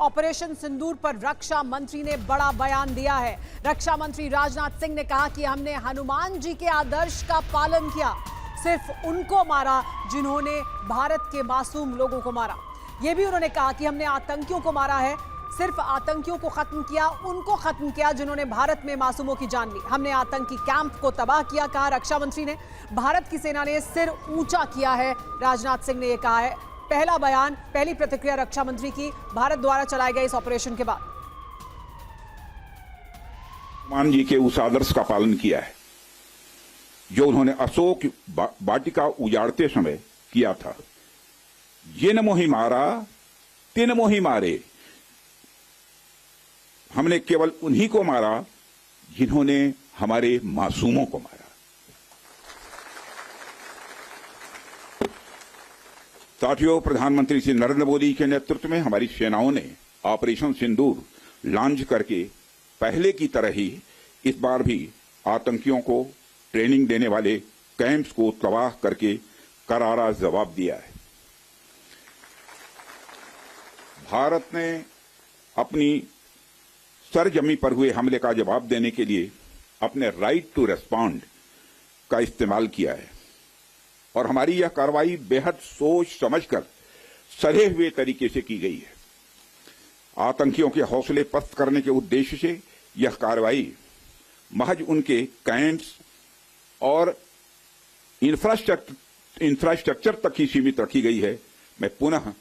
Operation सिंदूर पर रक्षा मंत्री ने बड़ा बयान दिया है। रक्षा मंत्री राजनाथ सिंह ने कहा कि हमने हनुमान जी के आदर्श का पालन किया, सिर्फ उनको मारा जिन्होंने भारत के मासूम लोगों को मारा। यह भी उन्होंने कहा कि हमने आतंकियों को मारा है, सिर्फ आतंकियों को खत्म किया, उनको खत्म किया जिन्होंने भारत में मासूमों की जान ली। हमने आतंकी कैंप को तबाह किया, कहा रक्षा मंत्री ने। भारत की सेना ने सिर ऊंचा किया है, राजनाथ सिंह ने यह कहा है। पहला बयान, पहली प्रतिक्रिया रक्षा मंत्री की भारत द्वारा चलाए गए इस ऑपरेशन के बाद। हनुमान जी के उस आदर्श का पालन किया है जो उन्होंने अशोक वाटिका उजाड़ते समय किया था। जिन मोहि मारा तिन मोहि मारे। हमने केवल उन्हीं को मारा जिन्होंने हमारे मासूमों को मारा। साथियों, प्रधानमंत्री श्री नरेंद्र मोदी के नेतृत्व में हमारी सेनाओं ने ऑपरेशन सिंदूर लॉन्च करके पहले की तरह ही इस बार भी आतंकियों को ट्रेनिंग देने वाले कैंप्स को तबाह करके करारा जवाब दिया है। भारत ने अपनी सरजमी पर हुए हमले का जवाब देने के लिए अपने राइट टू रेस्पॉन्ड का इस्तेमाल किया है और हमारी यह कार्रवाई बेहद सोच समझकर सधे हुए तरीके से की गई है। आतंकियों के हौसले पस्त करने के उद्देश्य से यह कार्रवाई महज उनके कैंप्स और इंफ्रास्ट्रक्चर तक ही सीमित रखी गई है। मैं पुनः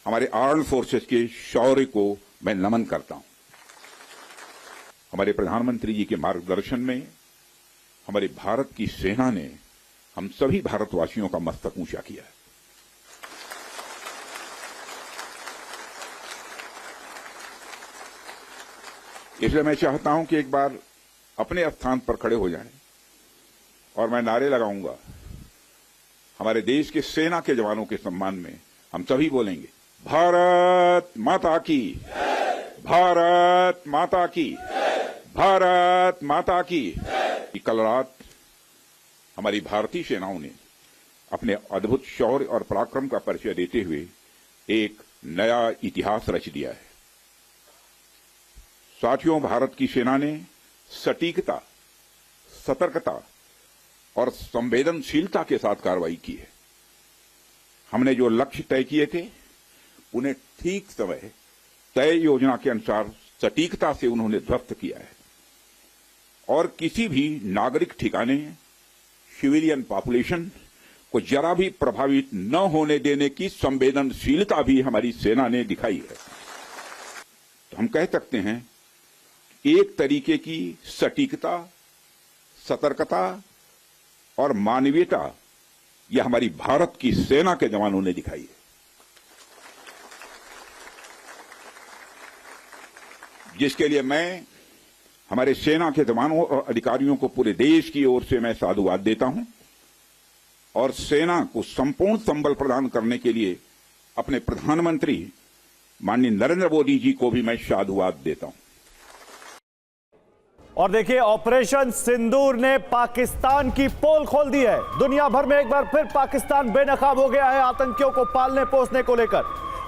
हमारे आर्म्ड फोर्सेस के शौर्य को मैं नमन करता हूं। हमारे प्रधानमंत्री जी के मार्गदर्शन में हमारे भारत की सेना ने हम सभी भारतवासियों का मस्तक ऊंचा किया है। इसलिए मैं चाहता हूं कि एक बार अपने स्थान पर खड़े हो जाएं और मैं नारे लगाऊंगा। हमारे देश के सेना के जवानों के सम्मान में हम सभी बोलेंगे, भारत माता की, भारत माता की, भारत माता की। कल रात हमारी भारतीय सेनाओं ने अपने अद्भुत शौर्य और पराक्रम का परिचय देते हुए एक नया इतिहास रच दिया है। साथियों, भारत की सेना ने सटीकता, सतर्कता और संवेदनशीलता के साथ कार्रवाई की है। हमने जो लक्ष्य तय किए थे उन्हें ठीक समय तय योजना के अनुसार सटीकता से उन्होंने ध्वस्त किया है और किसी भी नागरिक ठिकाने, सिविलियन पॉपुलेशन को जरा भी प्रभावित न होने देने की संवेदनशीलता भी हमारी सेना ने दिखाई है। तो हम कह सकते हैं एक तरीके की सटीकता, सतर्कता और मानवीयता यह हमारी भारत की सेना के जवानों ने दिखाई है, जिसके लिए मैं हमारे सेना के जवानों और अधिकारियों को पूरे देश की ओर से मैं साधुवाद देता हूं और सेना को संपूर्ण संबल प्रदान करने के लिए अपने प्रधानमंत्री माननीय नरेंद्र मोदी जी को भी मैं साधुवाद देता हूं। और देखिए, ऑपरेशन सिंदूर ने पाकिस्तान की पोल खोल दी है। दुनिया भर में एक बार फिर पाकिस्तान बेनकाब हो गया है आतंकियों को पालने पोसने को लेकर।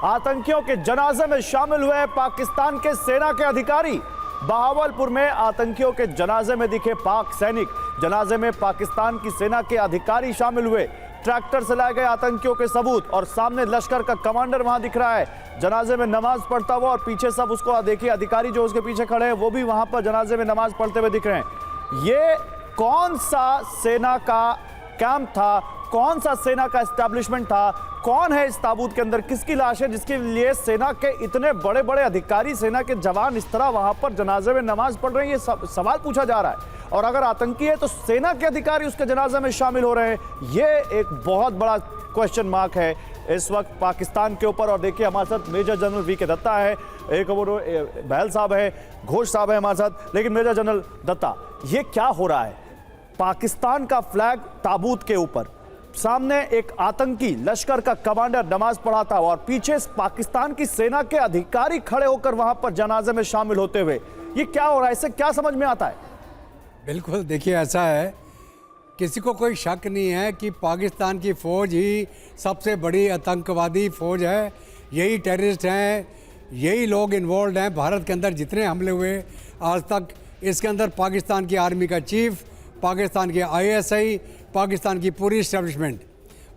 आतंकियों के जनाजे में शामिल हुए पाकिस्तान के सेना के अधिकारी। बहावलपुर में आतंकियों के जनाजे में दिखे पाक सैनिक, जनाजे में पाकिस्तान की सेना के अधिकारी शामिल हुए। ट्रैक्टर से लाए गए आतंकियों के सबूत और सामने लश्कर का कमांडर वहां दिख रहा है जनाजे में नमाज पढ़ता हुआ, और पीछे सब उसको देखिए अधिकारी जो उसके पीछे खड़े हैं वो भी वहां पर जनाजे में नमाज पढ़ते हुए दिख रहे हैं। ये कौन सा सेना का कैंप था, कौन सा सेना का एस्टैब्लिशमेंट था, कौन है इस ताबूत के अंदर, किसकी लाश है जिसके लिए सेना के इतने बड़े बड़े अधिकारी, सेना के जवान इस तरह वहां पर जनाजे में नमाज पढ़ रहे हैं, ये सवाल पूछा जा रहा है। और अगर आतंकी है तो सेना के अधिकारी उसके जनाजे में शामिल हो रहे हैं, ये एक बहुत बड़ा क्वेश्चन मार्क है इस वक्त पाकिस्तान के ऊपर। और देखिए, हमारे साथ मेजर जनरल वी के दत्ता है, एक वो बहल साहब है, घोष साहब है हमारे साथ। लेकिन मेजर जनरल दत्ता, ये क्या हो रहा है? पाकिस्तान का फ्लैग ताबूत के ऊपर, सामने एक आतंकी लश्कर का कमांडर नमाज पढ़ाता हुआ और पीछे पाकिस्तान की सेना के अधिकारी खड़े होकर वहां पर जनाजे में शामिल होते हुए, ये क्या हो रहा है? इससे क्या समझ में आता है? बिल्कुल, देखिए ऐसा है, किसी को कोई शक नहीं है कि पाकिस्तान की फ़ौज ही सबसे बड़ी आतंकवादी फ़ौज है। यही टेररिस्ट हैं, यही लोग इन्वॉल्व हैं भारत के अंदर जितने हमले हुए आज तक। इसके अंदर पाकिस्तान की आर्मी का चीफ, पाकिस्तान के आईएसआई, पाकिस्तान की पूरी इस्टेब्लिशमेंट।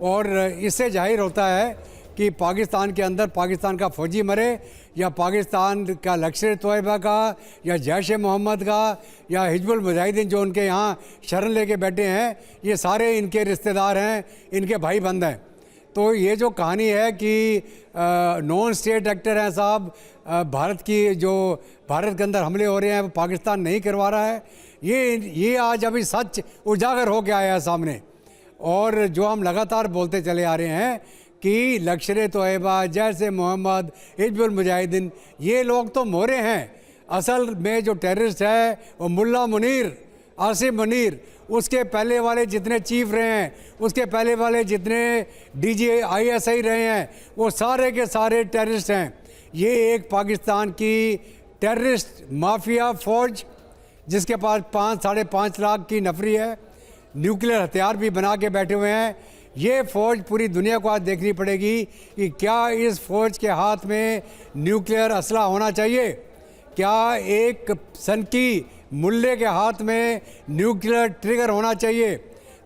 और इससे जाहिर होता है कि पाकिस्तान के अंदर पाकिस्तान का फौजी मरे या पाकिस्तान का लश्कर तोयबा का या जैश ए मोहम्मद का या हिजबुल मुजाहिदीन जो उनके यहाँ शरण लेके बैठे हैं, ये सारे इनके रिश्तेदार हैं, इनके भाई बंद हैं। तो ये जो कहानी है कि नॉन स्टेट एक्टर हैं साहब, भारत की जो भारत के अंदर हमले हो रहे हैं वो पाकिस्तान नहीं करवा रहा है, ये आज अभी सच उजागर हो गया है सामने। और जो हम लगातार बोलते चले आ रहे हैं कि लश्कर तोयबा, जैश ए मोहम्मद, हिजबुल मुजाहिदीन, ये लोग तो मोरे हैं। असल में जो टेररिस्ट है वो मुल्ला मुनीर, आसिम मुनीर, उसके पहले वाले जितने चीफ रहे हैं, उसके पहले वाले जितने डीजी आईएसआई रहे हैं, वो सारे के सारे टेररिस्ट हैं। ये एक पाकिस्तान की टेररिस्ट माफिया फ़ौज जिसके पास 5-5.5 लाख की नफरी है, न्यूक्लियर हथियार भी बना के बैठे हुए हैं। ये फ़ौज पूरी दुनिया को आज देखनी पड़ेगी कि क्या इस फ़ौज के हाथ में न्यूक्लियर असला होना चाहिए, क्या एक सनकी मुल्ले के हाथ में न्यूक्लियर ट्रिगर होना चाहिए।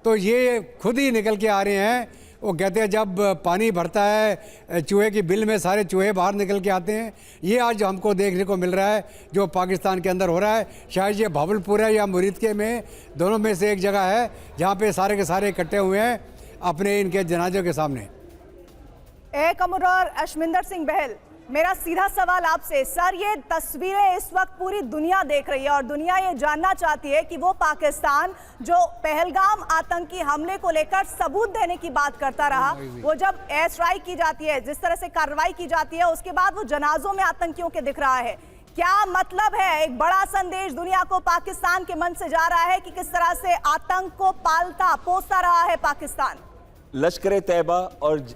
तो ये खुद ही निकल के आ रहे हैं। वो कहते हैं जब पानी भरता है चूहे की बिल में सारे चूहे बाहर निकल के आते हैं। ये आज हमको देखने को मिल रहा है जो पाकिस्तान के अंदर हो रहा है। शायद ये भावलपुर है या मुरीदके में, दोनों में से एक जगह है जहाँ पे सारे के सारे इकट्ठे हुए हैं अपने इनके जनाजों के सामने। एक अमर और अशमिंदर सिंह बहल, मेरा सीधा सवाल आपसे सर, ये तस्वीरें इस वक्त पूरी दुनिया देख रही है और दुनिया ये जानना चाहती है कि वो पाकिस्तान जो पहलगाम आतंकी हमले को लेकर सबूत देने की बात करता रहा, वो जब एयर स्ट्राइक की जाती है, जिस तरह से कार्रवाई की जाती है, उसके बाद वो जनाजों में आतंकियों के दिख रहा है। क्या मतलब है? एक बड़ा संदेश दुनिया को पाकिस्तान के मन से जा रहा है कि किस तरह से आतंक को पालता पोसता रहा है पाकिस्तान। लश्कर तैयबा और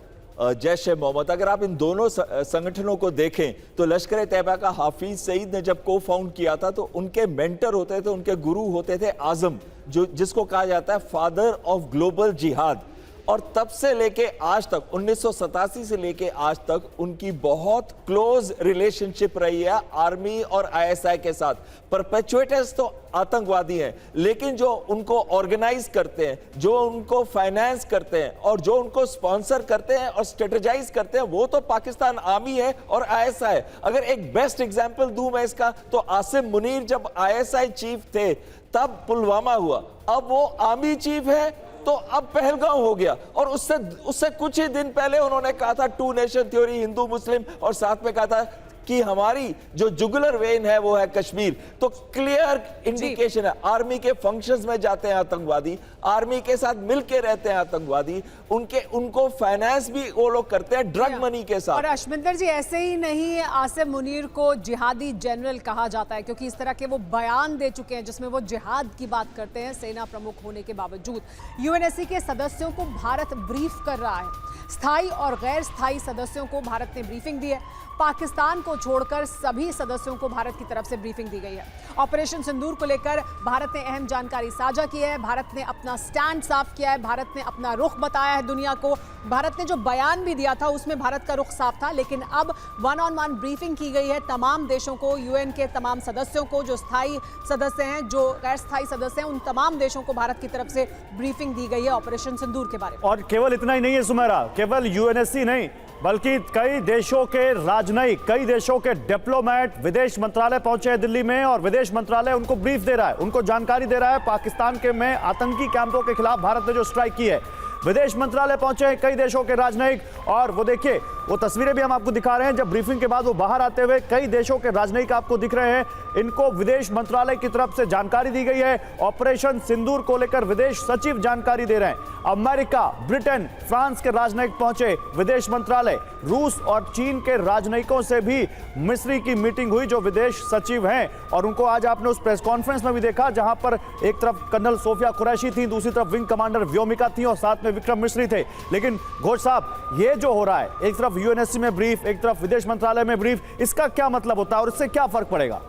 जैश ए मोहम्मद, अगर आप इन दोनों संगठनों को देखें तो लश्कर तैयबा का हाफिज सईद ने जब को फाउंड किया था तो उनके मेंटर होते थे, उनके गुरु होते थे आजम, जो जिसको कहा जाता है फादर ऑफ ग्लोबल जिहाद। और तब से लेके आज तक 1987 से लेके आज तक उनकी बहुत क्लोज रिलेशनशिप रही है आर्मी और आईएसआई के साथ। परपेचुएटर्स तो आतंकवादी हैं, लेकिन जो उनको ऑर्गेनाइज करते हैं, जो उनको फाइनेंस करते हैं और जो उनको स्पॉन्सर करते हैं और स्ट्रेटेजाइज करते हैं, वो तो पाकिस्तान आर्मी है और आईएसआई। अगर एक बेस्ट एग्जांपल दूं मैं इसका, तो आसिम मुनीर जब आईएसआई चीफ थे तब पुलवामा हुआ, अब वो आर्मी चीफ है तो अब पहलगाम हो गया। और उससे कुछ ही दिन पहले उन्होंने कहा था 2 नेशन थ्योरी, हिंदू मुस्लिम, और साथ में कहा था कि हमारी जो जुगुलर वेन है वो है कश्मीर। तो क्लियर इंडिकेशन है आर्मी के फंक्शंस में जाते हैं आतंकवादी, आर्मी के साथ मिलके रहते हैं आतंकवादी, उनको फाइनेंस भी वो लोग करते हैं ड्रग मनी के साथ। और अशमिंदर जी, ऐसे ही नहीं आसिम मुनीर को जिहादी जनरल कहा जाता है क्योंकि इस तरह के वो बयान दे चुके हैं जिसमें वो जिहाद की बात करते हैं सेना प्रमुख होने के बावजूद। यूएनएससी के सदस्यों को भारत ब्रीफ कर रहा है, स्थायी और गैर स्थायी सदस्यों को भारत ने ब्रीफिंग दी है। पाकिस्तान को छोड़कर सभी सदस्यों को भारत की तरफ से ब्रीफिंग दी गई है। ऑपरेशन सिंदूर को लेकर भारत ने अहम जानकारी साझा की है, भारत ने अपना स्टैंड साफ किया है, भारत ने अपना रुख बताया है दुनिया को। भारत ने जो बयान भी दिया था उसमें भारत का रुख साफ था, लेकिन अब 1-on-1 ब्रीफिंग की गई है तमाम देशों को, यूएन के तमाम सदस्यों को, जो स्थायी सदस्य हैं, जो गैर स्थायी सदस्य हैं, उन तमाम देशों को भारत की तरफ से ब्रीफिंग दी गई है ऑपरेशन सिंदूर के बारे में। और केवल इतना ही नहीं है सुमेरा, केवल यूएनएससी नहीं बल्कि कई देशों के राजनयिक, कई देशों के डिप्लोमेट विदेश मंत्रालय पहुंचे हैं दिल्ली में और विदेश मंत्रालय उनको ब्रीफ दे रहा है, उनको जानकारी दे रहा है पाकिस्तान के में आतंकी कैंपों के खिलाफ भारत ने जो स्ट्राइक की है। विदेश मंत्रालय पहुंचे हैं कई देशों के राजनयिक, और वो देखिए वो तस्वीरें भी हम आपको दिखा रहे हैं जब ब्रीफिंग के बाद वो बाहर आते हुए कई देशों के राजनयिक आपको दिख रहे हैं। इनको विदेश मंत्रालय की तरफ से जानकारी दी गई है। ऑपरेशन सिंदूर को लेकर विदेश सचिव जानकारी दे रहे हैं। अमेरिका, ब्रिटेन, फ्रांस के राजनयिक पहुंचे विदेश मंत्रालय। रूस और चीन के राजनयिकों से भी मिस्री की मीटिंग हुई जो विदेश सचिव हैं, और उनको आज आपने उस प्रेस कॉन्फ्रेंस में भी देखा जहां पर एक तरफ कर्नल सोफिया कुरैशी थी, दूसरी तरफ विंग कमांडर व्योमिका थी और साथ में विक्रम मिश्री थे। लेकिन घोष साहब, ये जो हो रहा है, एक तरफ यूएनएससी में ब्रीफ, एक तरफ विदेश मंत्रालय में ब्रीफ, इसका क्या मतलब होता है और इससे क्या फर्क पड़ेगा?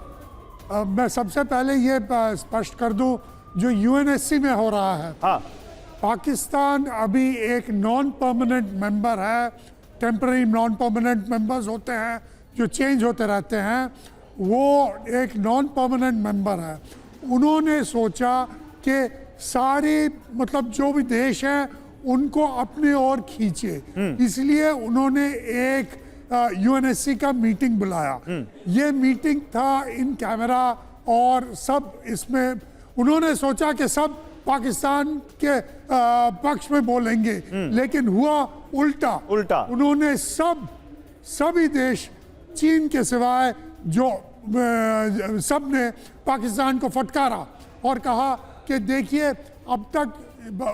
मैं सबसे पहले ये स्पष्ट कर दूं, जो यूएनएससी में हो रहा है, हाँ, पाकिस्तान अभी एक नॉन परमानेंट मेंबर है। टेम्पररी नॉन परमानेंट मेंबर्स होते हैं जो चेंज होते रहते हैं, वो एक नॉन परमानेंट मेंबर है। उन्होंने सोचा कि सारे मतलब जो भी देश हैं उनको अपने ओर खींचे, इसलिए उन्होंने एक यूएनएससी का मीटिंग बुलाया। ये मीटिंग था इन कैमरा और सब इसमें उन्होंने सोचा कि सब पाकिस्तान के पक्ष में बोलेंगे, लेकिन हुआ उल्टा। उन्होंने सभी देश चीन के सिवाय जो सब ने पाकिस्तान को फटकारा और कहा कि देखिए अब तक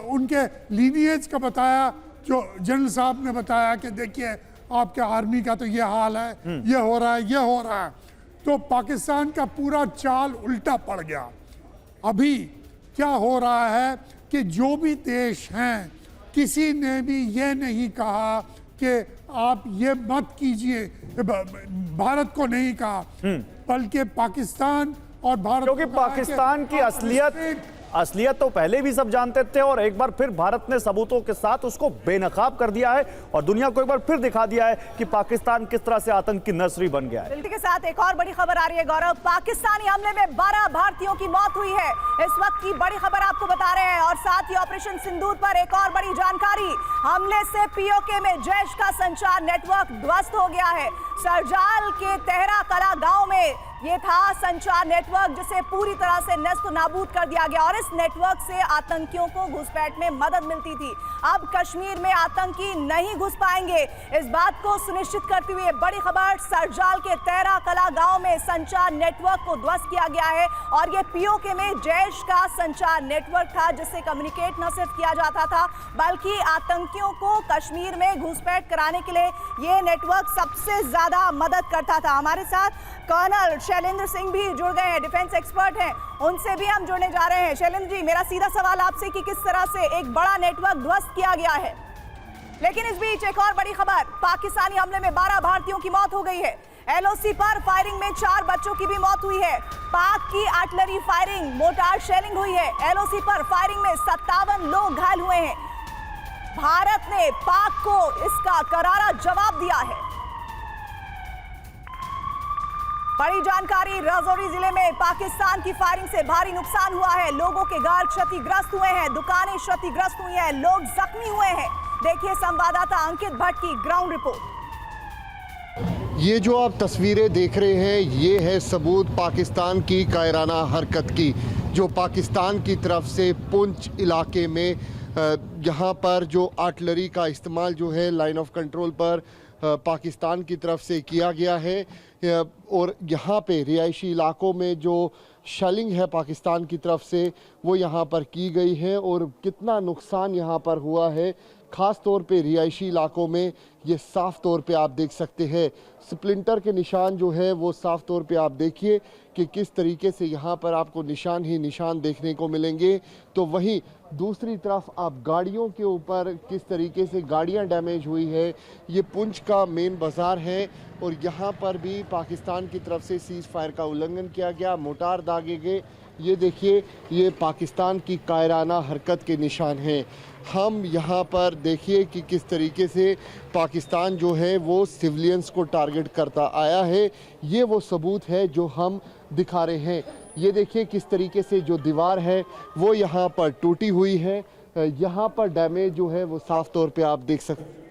उनके लीनिएज का बताया, जो जनरल साहब ने बताया कि देखिए आपके आर्मी का तो ये हाल है, ये हो रहा है, ये हो रहा है। तो पाकिस्तान का पूरा चाल उल्टा पड़ गया। अभी क्या हो रहा है कि जो भी देश हैं, किसी ने भी ये नहीं कहा कि आप ये मत कीजिए, भारत को नहीं कहा, बल्कि पाकिस्तान और भारत, क्योंकि पाकिस्तान की असलियत तो पहले भी सब जानते थे और एक बार फिर भारत ने सबूतों के साथ उसको बेनकाब कर दिया है और दुनिया को एक बार फिर दिखा दिया है कि पाकिस्तान किस तरह से आतंक की नर्सरी बन गया है। बिल्कुल के साथ एक और बड़ी खबर आ रही है गौरव, पाकिस्तानी हमले में 12 भारतीयों की मौत हुई है। इस वक्त की बड़ी खबर आपको बता रहे हैं और साथ ही ऑपरेशन सिंदूर पर एक और बड़ी जानकारी, हमले से पीओके में जैश का संचार नेटवर्क ध्वस्त हो गया है। सरजाल के तेहरा कला गांव में ये था संचार नेटवर्क, जिसे पूरी तरह से नेस्त नाबूद कर दिया गया और इस नेटवर्क से आतंकियों को घुसपैठ में मदद मिलती थी। अब कश्मीर में आतंकी नहीं घुस पाएंगे, इस बात को सुनिश्चित करते हुए बड़ी खबर, सरजाल के तेहरा कला गांव में संचार नेटवर्क को ध्वस्त किया गया है और ये पीओके में जैश का संचार नेटवर्क था, जिससे कम्युनिकेट न सिर्फ किया जाता था बल्कि आतंकियों को कश्मीर में घुसपैठ कराने के लिए ये नेटवर्क सबसे ज्यादा मदद करता था। हमारे साथ कर्नल शैलेंद्र सिंह भी जुड़ गए हैं, डिफेंस एक्सपर्ट हैं, उनसे भी हम जुड़ने जा रहे हैं। शैलेंद्र जी, मेरा सीधा सवाल आपसे कि किस तरह से एक बड़ा नेटवर्क ध्वस्त किया गया है, लेकिन इस बीच एक और बड़ी खबर, पाकिस्तानी हमले में 12 भारतीयों की मौत हो गई है। एलओसी पर फायरिंग में 4 बच्चों की भी मौत हुई है। पाक की आर्टिलरी फायरिंग, मोर्टार शेलिंग हुई है। एलओसी पर फायरिंग में 57 लोग घायल हुए हैं। भारत ने पाक को इसका करारा जवाब दिया है। बड़ी जानकारी, राजौरी जिले में पाकिस्तान की फायरिंग से भारी नुकसान हुआ है। लोगों के घर क्षतिग्रस्त हुए हैं, दुकानें क्षतिग्रस्त हुई हैं, लोग जख्मी हुए हैं। देखिए संवाददाता अंकित भट्ट की ग्राउंड रिपोर्ट। ये जो आप तस्वीरें देख रहे हैं, ये है सबूत पाकिस्तान की कायराना हरकत की, जो पाकिस्तान की तरफ से पुंछ इलाके में यहाँ पर जो आर्टिलरी का इस्तेमाल जो है लाइन ऑफ कंट्रोल पर पाकिस्तान की तरफ से किया गया है और यहाँ पे रिहायशी इलाकों में जो शेलिंग है पाकिस्तान की तरफ से वो यहाँ पर की गई है और कितना नुकसान यहाँ पर हुआ है, ख़ास तौर पे रिहायशी इलाकों में ये साफ़ तौर पे आप देख सकते हैं। स्प्लिंटर के निशान जो है वो साफ़ तौर पे आप देखिए कि किस तरीके से यहाँ पर आपको निशान ही निशान देखने को मिलेंगे। तो वहीं दूसरी तरफ आप गाड़ियों के ऊपर किस तरीके से गाड़ियाँ डैमेज हुई है। ये पुंछ का मेन बाज़ार है और यहाँ पर भी पाकिस्तान की तरफ से सीज़ फायर का उल्लंघन किया गया, मोटार दागे गए। ये देखिए, ये पाकिस्तान की कायराना हरकत के निशान हैं। हम यहाँ पर देखिए कि किस तरीके से पाकिस्तान जो है वो सिविलियंस को टारगेट करता आया है। ये वो सबूत है जो हम दिखा रहे हैं। ये देखिए किस तरीके से जो दीवार है वो यहाँ पर टूटी हुई है, यहाँ पर डैमेज जो है वो साफ तौर पे आप देख सकते हैं।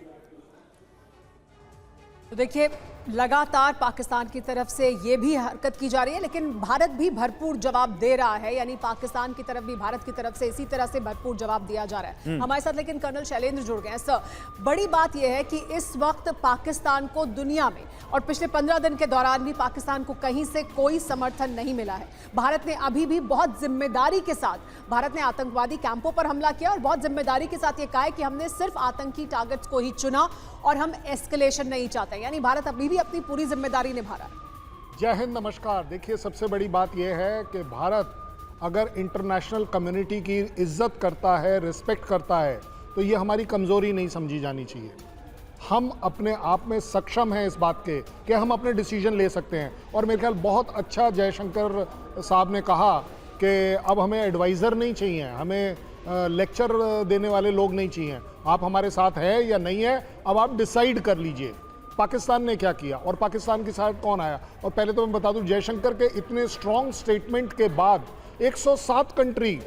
तो देखिए लगातार पाकिस्तान की तरफ से ये भी हरकत की जा रही है, लेकिन भारत भी भरपूर जवाब दे रहा है, यानी पाकिस्तान की तरफ भी भारत की तरफ से इसी तरह से भरपूर जवाब दिया जा रहा है। हमारे साथ लेकिन कर्नल शैलेंद्र जुड़ गए हैं। सर, बड़ी बात यह है कि इस वक्त पाकिस्तान को दुनिया में और पिछले 15 दिन के दौरान भी पाकिस्तान को कहीं से कोई समर्थन नहीं मिला है। भारत ने अभी भी बहुत जिम्मेदारी के साथ भारत ने आतंकवादी कैंपों पर हमला किया और बहुत जिम्मेदारी के साथ ये कहा है कि हमने सिर्फ आतंकी टारगेट्स को ही चुना और हम एस्केलेशन नहीं चाहते, यानी भारत अभी भी अपनी पूरी जिम्मेदारी निभा रहा है। जय हिंद, नमस्कार। देखिए, सबसे बड़ी बात यह है कि भारत अगर इंटरनेशनल कम्युनिटी की इज्जत करता है, रिस्पेक्ट करता है, तो ये हमारी कमज़ोरी नहीं समझी जानी चाहिए। हम अपने आप में सक्षम हैं इस बात के कि हम अपने डिसीजन ले सकते हैं। और मेरे ख्याल बहुत अच्छा जयशंकर साहब ने कहा कि अब हमें एडवाइज़र नहीं चाहिए, हमें लेक्चर देने वाले लोग नहीं चाहिए। आप हमारे साथ है या नहीं है, अब आप डिसाइड कर लीजिए। पाकिस्तान ने क्या किया और पाकिस्तान के साथ कौन आया। और पहले तो मैं बता दूं, जयशंकर के इतने स्ट्रॉन्ग स्टेटमेंट के बाद 107 कंट्री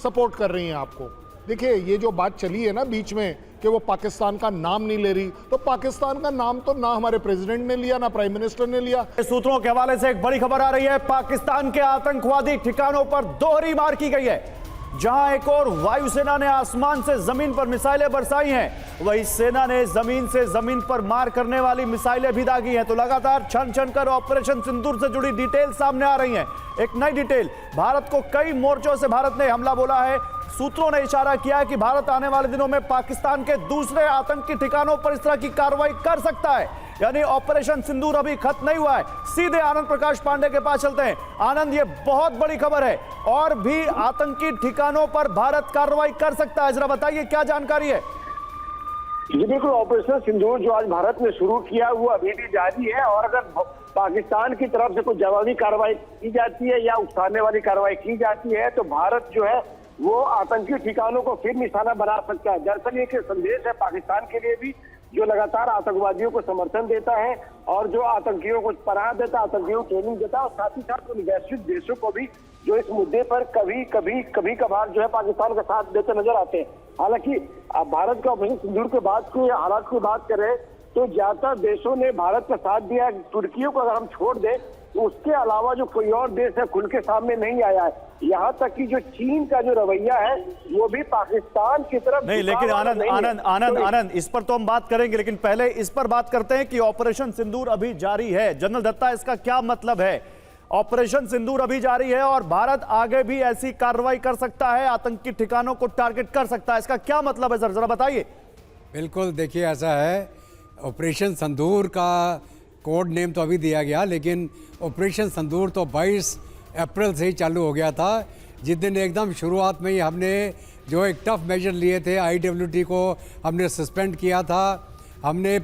सपोर्ट कर रही हैं आपको। देखिए, ये जो बात चली है ना बीच में कि वो पाकिस्तान का नाम नहीं ले रही, तो पाकिस्तान का नाम तो ना हमारे प्रेसिडेंट ने लिया ना प्राइम मिनिस्टर ने लिया। सूत्रों के हवाले से एक बड़ी खबर आ रही है। पाकिस्तान के आतंकवादी ठिकानों पर दोहरी मार की गई है। जहां एक और वायुसेना ने आसमान से जमीन पर मिसाइलें बरसाई हैं, वही सेना ने जमीन से जमीन पर मार करने वाली मिसाइलें भी दागी हैं। तो लगातार छन छन कर ऑपरेशन सिंदूर से जुड़ी डिटेल सामने आ रही हैं। एक नई डिटेल, भारत को कई मोर्चों से भारत ने हमला बोला है। सूत्रों ने इशारा किया है कि भारत आने वाले दिनों में पाकिस्तान के दूसरे आतंकी ठिकानों पर इस तरह की कार्रवाई कर सकता है। यानी ऑपरेशन सिंदूर अभी खत्म नहीं हुआ है। सीधे आनंद प्रकाश पांडे के पास चलते हैं। आनंद, ये बहुत बड़ी खबर है, और भी आतंकी ठिकानों पर भारत कार्रवाई कर सकता है। जरा बताइए क्या जानकारी है। जी बिल्कुल, ऑपरेशन सिंदूर जो आज भारत ने शुरू किया वो अभी भी जारी है, और अगर पाकिस्तान की तरफ से कोई जवाबी कार्रवाई की जाती है या उकसाने वाली कार्रवाई की जाती है तो भारत जो है वो आतंकी ठिकानों को फिर निशाना बना सकता है। दरअसल ये संदेश है पाकिस्तान के लिए भी, जो लगातार आतंकवादियों को समर्थन देता है और जो आतंकियों को पनाह देता है, आतंकियों को ट्रेनिंग देता है, और साथ ही साथ उन वैश्विक देशों को भी जो इस मुद्दे पर कभी कभार जो है पाकिस्तान का साथ देते नजर आते हैं। हालांकि भारत का ऑपरेशन सिंदूर के बाद के हालात की बात करें तो ज्यादातर देशों ने भारत का साथ दिया। तुर्कियों को अगर हम छोड़ दें तो उसके अलावा जो कोई और देश है खुल के सामने नहीं आया है। यहाँ तक कि जो चीन का जो रवैया है वो भी पाकिस्तान की तरफ नहीं, लेकिन आनंद इस पर तो हम बात करेंगे, लेकिन पहले इस पर बात करते हैं कि ऑपरेशन सिंदूर अभी जारी है। जनरल दत्ता, इसका क्या मतलब है? ऑपरेशन सिंदूर अभी जारी है और भारत आगे भी ऐसी कार्रवाई कर सकता है, आतंकी ठिकानों को टारगेट कर सकता है, इसका क्या मतलब है सर, जरा बताइए। बिल्कुल, देखिए ऐसा है, ऑपरेशन सिंदूर का कोड नेम तो अभी दिया गया, लेकिन ऑपरेशन सिंदूर तो 22 अप्रैल से ही चालू हो गया था। जिस दिन एकदम शुरुआत में ही हमने जो एक टफ मेजर लिए थे, IWT को हमने सस्पेंड किया था, हमने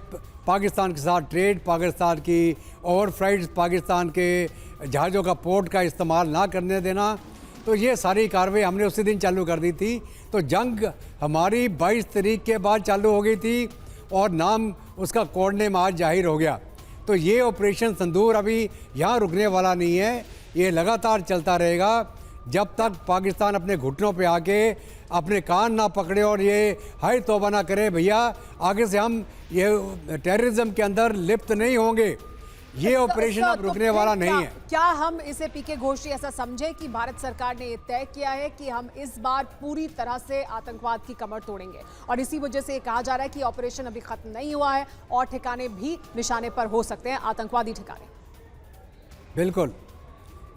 पाकिस्तान के साथ ट्रेड, पाकिस्तान की ओवरफ्लाइट्स, पाकिस्तान के जहाज़ों का पोर्ट का इस्तेमाल ना करने देना, तो ये सारी कार्रवाई हमने उसी दिन चालू कर दी थी। तो जंग हमारी 22 तारीख के बाद चालू हो गई थी और नाम उसका कोड नेम आज जाहिर हो गया। तो ये ऑपरेशन सिंदूर अभी यहाँ रुकने वाला नहीं है, ये लगातार चलता रहेगा जब तक पाकिस्तान अपने घुटनों पे आके अपने कान ना पकड़े और ये हाय तौबा ना करे, भैया आगे से हम ये टेररिज्म के अंदर लिप्त नहीं होंगे। ये ऑपरेशन अब रुकने वाला नहीं है। क्या हम इसे पीके घोष ऐसा समझे कि भारत सरकार ने ये तय किया है कि हम इस बार पूरी तरह से आतंकवाद की कमर तोड़ेंगे, और इसी वजह से ये कहा जा रहा है कि ऑपरेशन अभी खत्म नहीं हुआ है और ठिकाने भी निशाने पर हो सकते हैं, आतंकवादी ठिकाने? बिल्कुल,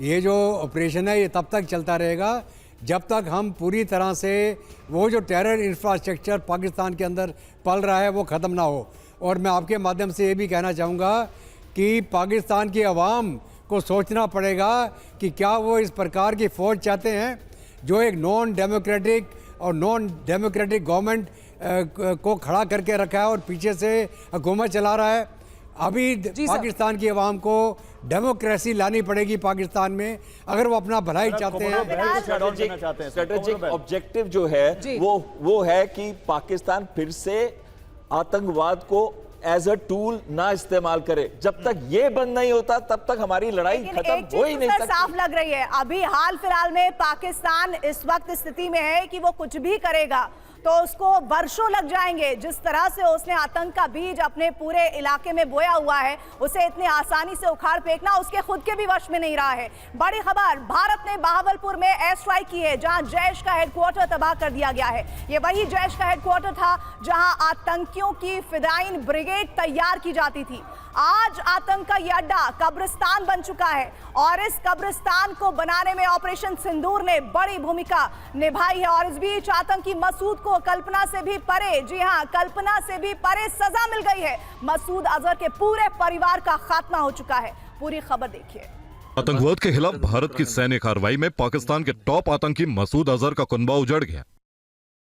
ये जो ऑपरेशन है ये तब तक चलता रहेगा जब तक हम पूरी तरह से वो जो टेरर इंफ्रास्ट्रक्चर पाकिस्तान के अंदर पल रहा है वो ख़त्म ना हो। और मैं आपके माध्यम से ये भी कहना चाहूँगा कि पाकिस्तान की आवाम को सोचना पड़ेगा कि क्या वो इस प्रकार की फ़ौज चाहते हैं जो एक नॉन डेमोक्रेटिक गवर्नमेंट को खड़ा करके रखा है और पीछे से हुकूमत चला रहा है। अभी पाकिस्तान की आवाम को डेमोक्रेसी लानी पड़ेगी पाकिस्तान में, अगर वो अपना भलाई चाहते हैं। स्ट्रेटेजिक ऑब्जेक्टिव जो है वो है कि पाकिस्तान फिर से आतंकवाद को एज अ टूल ना इस्तेमाल करे। जब तक ये बंद नहीं होता तब तक हमारी लड़ाई खत्म हो ही नहीं सकती। साफ लग रही है अभी हाल फिलहाल में पाकिस्तान इस वक्त स्थिति में है कि वो कुछ भी करेगा तो उसको वर्षों लग जाएंगे। जिस तरह से उसने आतंक का बीज अपने पूरे इलाके में बोया हुआ है, उसे इतनी आसानी से उखाड़ फेंकना उसके खुद के भी वश में नहीं रहा है। बड़ी खबर, भारत ने बहावलपुर में एयर स्ट्राइक की है जहां जैश का हेडक्वार्टर तबाह कर दिया गया है। ये वही जैश का हेडक्वार्टर था जहां आतंकियों की फिदाइन ब्रिगेड तैयार की जाती थी। आज आतंक का यह अड्डा कब्रिस्तान बन चुका है और इस कब्रिस्तान को बनाने में ऑपरेशन सिंदूर ने बड़ी भूमिका निभाई है। और इस बीच आतंकी मसूद को कल्पना से भी परे, जी हां, कल्पना से भी परे सजा मिल गई है। मसूद अजहर के पूरे परिवार का खात्मा हो चुका है। पूरी खबर देखिए। आतंकवाद के खिलाफ भारत की सैन्य कार्रवाई में पाकिस्तान के टॉप आतंकी मसूद अजहर का कुनबा उजड़ गया।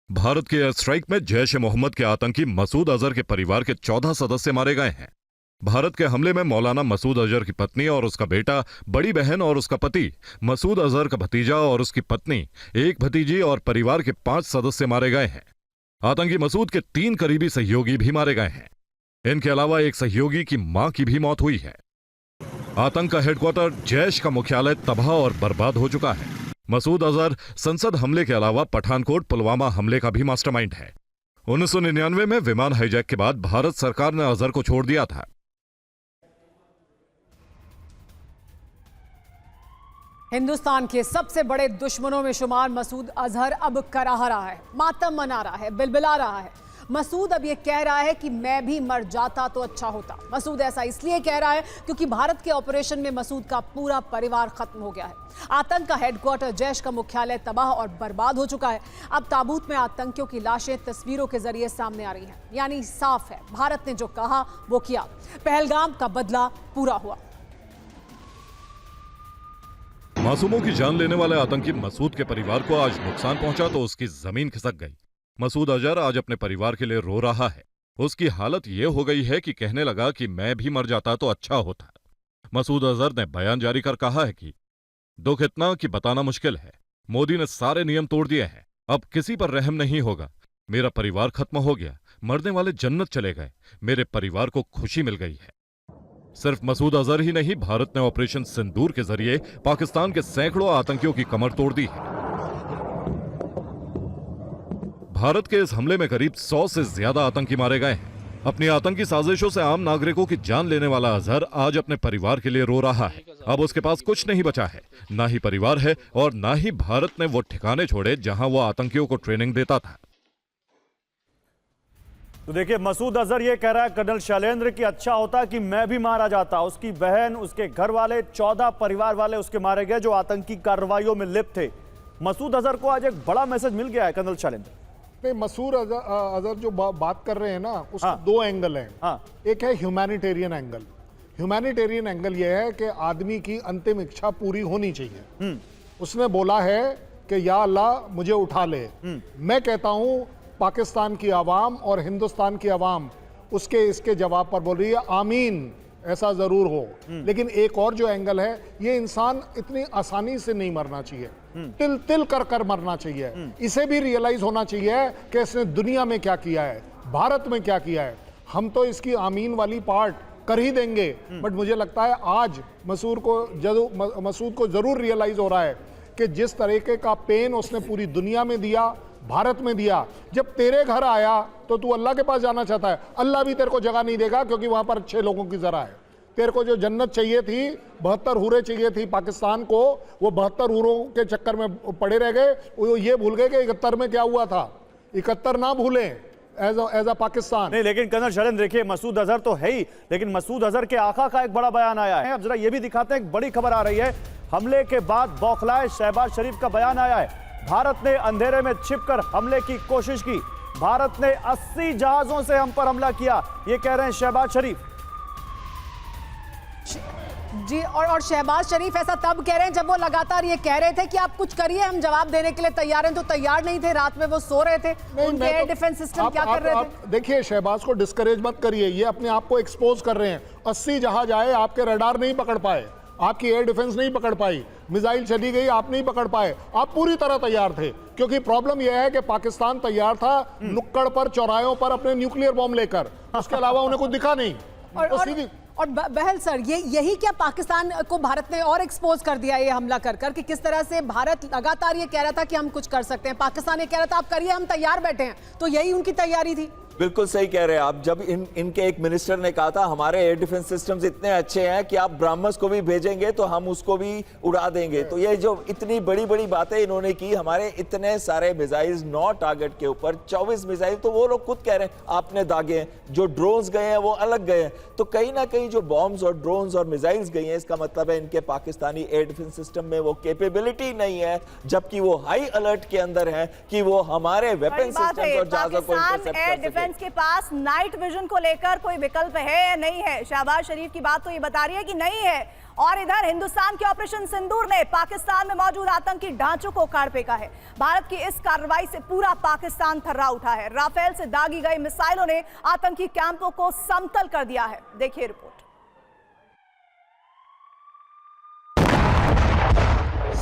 भारत के एयर स्ट्राइक में जैश ए मोहम्मद के आतंकी मसूद अजहर के परिवार के 14 सदस्य मारे गए हैं। भारत के हमले में मौलाना मसूद अजहर की पत्नी और उसका बेटा, बड़ी बहन और उसका पति, मसूद अजहर का भतीजा और उसकी पत्नी, एक भतीजी और परिवार के 5 सदस्य मारे गए हैं। आतंकी मसूद के 3 करीबी सहयोगी भी मारे गए हैं। इनके अलावा एक सहयोगी की मां की भी मौत हुई है। आतंक का हेडक्वार्टर, जैश का मुख्यालय तबाह और बर्बाद हो चुका है। मसूद अजहर संसद हमले के अलावा पठानकोट पुलवामा हमले का भी मास्टरमाइंड है। 1999 में विमान हाईजैक के बाद भारत सरकार ने अजहर को छोड़ दिया था। हिंदुस्तान के सबसे बड़े दुश्मनों में शुमार मसूद अजहर अब कराह रहा है, मातम मना रहा है, बिलबिला रहा है। मसूद अब ये कह रहा है कि मैं भी मर जाता तो अच्छा होता। मसूद ऐसा इसलिए कह रहा है क्योंकि भारत के ऑपरेशन में मसूद का पूरा परिवार खत्म हो गया है। आतंक का हेडक्वार्टर, जैश का मुख्यालय तबाह और बर्बाद हो चुका है। अब ताबूत में आतंकियों की लाशें तस्वीरों के जरिए सामने आ रही हैं। यानी साफ है, भारत ने जो कहा वो किया। पहलगाम का बदला पूरा हुआ। मासूमों की जान लेने वाले आतंकी मसूद के परिवार को आज नुकसान पहुंचा तो उसकी जमीन खिसक गई। मसूद अजहर आज अपने परिवार के लिए रो रहा है। उसकी हालत यह हो गई है कि कहने लगा कि मैं भी मर जाता तो अच्छा होता। मसूद अजहर ने बयान जारी कर कहा है कि दुख इतना कि बताना मुश्किल है। मोदी ने सारे नियम तोड़ दिए हैं, अब किसी पर रहम नहीं होगा। मेरा परिवार खत्म हो गया, मरने वाले जन्नत चले गए, मेरे परिवार को खुशी मिल गई है। सिर्फ मसूद अजहर ही नहीं, भारत ने ऑपरेशन सिंदूर के जरिए पाकिस्तान के सैकड़ों आतंकियों की कमर तोड़ दी है। भारत के इस हमले में करीब 100 से ज्यादा आतंकी मारे गए हैं। अपनी आतंकी साजिशों से आम नागरिकों की जान लेने वाला अजहर आज अपने परिवार के लिए रो रहा है। अब उसके पास कुछ नहीं बचा है, ना ही परिवार है और ना ही भारत ने वो ठिकाने छोड़े जहां वो आतंकियों को ट्रेनिंग देता था। तो देखिए, मसूद अजहर ये कह रहा है कर्नल शैलेंद्र कि अच्छा होता कि मैं भी मारा जाता। उसकी बहन, उसके घर वाले, 14 परिवार वाले उसके मारे गए जो आतंकी कार्रवाइयों में लिप्त थे। मसूद अजहर को आज एक बड़ा मैसेज मिल गया है कर्नल शैलेंद्र। नहीं, मसूद अजहर जो बात कर रहे हैं ना, उसके दो एंगल हैं। एक है ह्यूमैनिटेरियन एंगल। ह्यूमैनिटेरियन एंगल यह है कि आदमी की अंतिम इच्छा पूरी होनी चाहिए। उसने बोला है कि या अल्लाह मुझे उठा ले। मैं कहता हूं पाकिस्तान की आवाम और हिंदुस्तान की आवाम उसके इसके जवाब पर बोल रही है आमीन, ऐसा जरूर हो। लेकिन एक और जो एंगल है, ये इंसान इतनी आसानी से नहीं मरना चाहिए, तिल तिल कर कर मरना चाहिए। इसे भी रियलाइज होना चाहिए कि इसने दुनिया में क्या किया है, भारत में क्या किया है। हम तो इसकी आमीन वाली पार्ट कर ही देंगे, बट मुझे लगता है आज मसूद को जरूर रियलाइज हो रहा है कि जिस तरीके का पेन उसने पूरी दुनिया में दिया, भारत में दिया। जब तेरे घर आया तो तू अल्लाह के पास जाना चाहता है, अल्लाह भी तेरे को जगह नहीं देगा क्योंकि वहां पर 6 लोगों की जरा है। तेरे को जो जन्नत चाहिए थी, 72 हूरें चाहिए थी पाकिस्तान को, वो 72 हूरों के चक्कर में पड़े रह गए। वो ये भूल गए कि 71 में क्या हुआ था। 71 ना भूलें एज अ पाकिस्तान। नहीं, लेकिन कर्नल शैलेंद्र देखिए, मसूद अजहर तो है ही, लेकिन मसूद अजहर के आका का एक बड़ा बयान आया है। अब जरा ये भी दिखाते हैं, एक बड़ी खबर आ रही है। हमले के बाद बौखलाए शहबाज शरीफ का बयान आया है। भारत ने अंधेरे में छिपकर हमले की कोशिश की। भारत ने 80 जहाजों से हम पर हमला किया, ये कह रहे हैं शहबाज शरीफ जी। और शहबाज शरीफ ऐसा तब कह रहे हैं जब वो लगातार ये कह रहे थे कि आप कुछ करिए, हम जवाब देने के लिए तैयार हैं। तो तैयार नहीं थे, रात में वो सो रहे थे। उनके एयर डिफेंस सिस्टम क्या कर रहे थे? देखिए, शहबाज को डिस्करेज मत करिए, ये अपने आप को एक्सपोज कर रहे हैं। 80 जहाज आए, आपके रडार नहीं पकड़ पाए, आपकी एयर डिफेंस नहीं पकड़ पाई, मिसाइल चली गई, आप नहीं पकड़ पाए। आप पूरी तरह तैयार थे, क्योंकि प्रॉब्लम यह है कि पाकिस्तान तैयार था नुक्कड़ पर, चौरायों पर अपने न्यूक्लियर बॉम्ब लेकर। उसके अलावा उन्हें कुछ दिखा नहीं। और बहल सर, यही क्या पाकिस्तान को भारत ने और एक्सपोज कर दिया ये हमला कर कर कि किस तरह से भारत लगातार ये कह रहा था कि हम कुछ कर सकते हैं, पाकिस्तान ये कह रहा था आप करिए, हम तैयार बैठे हैं। तो यही उनकी तैयारी थी। बिल्कुल सही कह रहे हैं आप। जब इनके एक मिनिस्टर ने कहा था हमारे एयर डिफेंस सिस्टम्स इतने अच्छे हैं कि आप ब्रह्मस को भी भेजेंगे तो हम उसको भी उड़ा देंगे। तो ये जो इतनी बड़ी बड़ी बातें इन्होंने की, हमारे इतने सारे मिसाइल्स 9 टारगेट के ऊपर 24 मिसाइल, तो वो लोग खुद कह रहे हैं आपने दागे हैं। जो ड्रोन्स गए हैं वो अलग गए हैं। तो कहीं ना कहीं जो बॉम्ब्स और ड्रोन्स और मिसाइल्स गई हैं, इसका मतलब है इनके पाकिस्तानी एयर डिफेंस सिस्टम में वो कैपेबिलिटी नहीं है, जबकि वो हाई अलर्ट के अंदर है कि वो हमारे वेपन सिस्टम और जहाजों को इंटरसेप्ट कर सके। के पास नाइट विजन को लेकर कोई विकल्प है या नहीं है? शहबाज शरीफ की बात तो ये बता रही है कि नहीं है। और इधर हिंदुस्तान के ऑपरेशन सिंदूर ने पाकिस्तान में मौजूद आतंकी ढांचों को उखाड़ फेंका है। भारत की इस कार्रवाई से पूरा पाकिस्तान थर्रा उठा है। राफेल से दागी गई मिसाइलों ने आतंकी कैंपों को समतल कर दिया है। देखिए रिपोर्ट।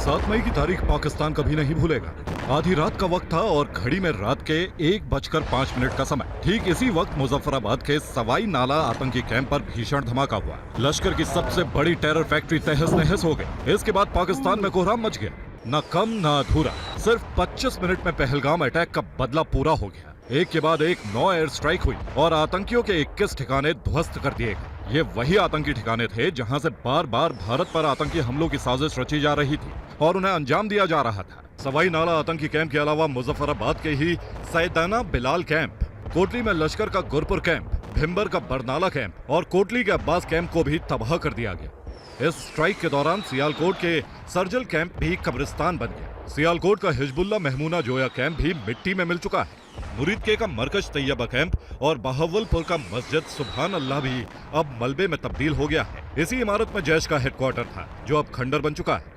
7 मई की तारीख पाकिस्तान कभी नहीं भूलेगा। आधी रात का वक्त था और घड़ी में रात के 1:05 का समय। ठीक इसी वक्त मुजफ्फराबाद के सवाई नाला आतंकी कैंप पर भीषण धमाका हुआ। लश्कर की सबसे बड़ी टेरर फैक्ट्री तहस नहस हो गई। इसके बाद पाकिस्तान में कोहराम मच गया, न कम न अधूरा। सिर्फ 25 मिनट में पहलगाम अटैक का बदला पूरा हो गया। एक के बाद एक 9 एयर स्ट्राइक हुई और आतंकियों के 21 ठिकाने ध्वस्त कर दिए गए। ये वही आतंकी ठिकाने थे जहां से बार बार भारत पर आतंकी हमलों की साजिश रची जा रही थी और उन्हें अंजाम दिया जा रहा था। सवाई नाला आतंकी कैंप के अलावा मुजफ्फराबाद के ही सैयदाना बिलाल कैंप, कोटली में लश्कर का गुरपुर कैंप, भिम्बर का बरनाला कैंप और कोटली के अब्बास कैंप को भी तबाह कर दिया गया। इस स्ट्राइक के दौरान सियालकोट के सरजल कैंप भी कब्रिस्तान बन गया। सियालकोट का हिजबुल्ला महमूना जोया कैंप भी मिट्टी में मिल चुका है। मुरीदके का मरकज तैयबा कैंप और बहावलपुर का मस्जिद सुभान अल्लाह भी अब मलबे में तब्दील हो गया है। इसी इमारत में जैश का हेडक्वार्टर था जो अब खंडर बन चुका है।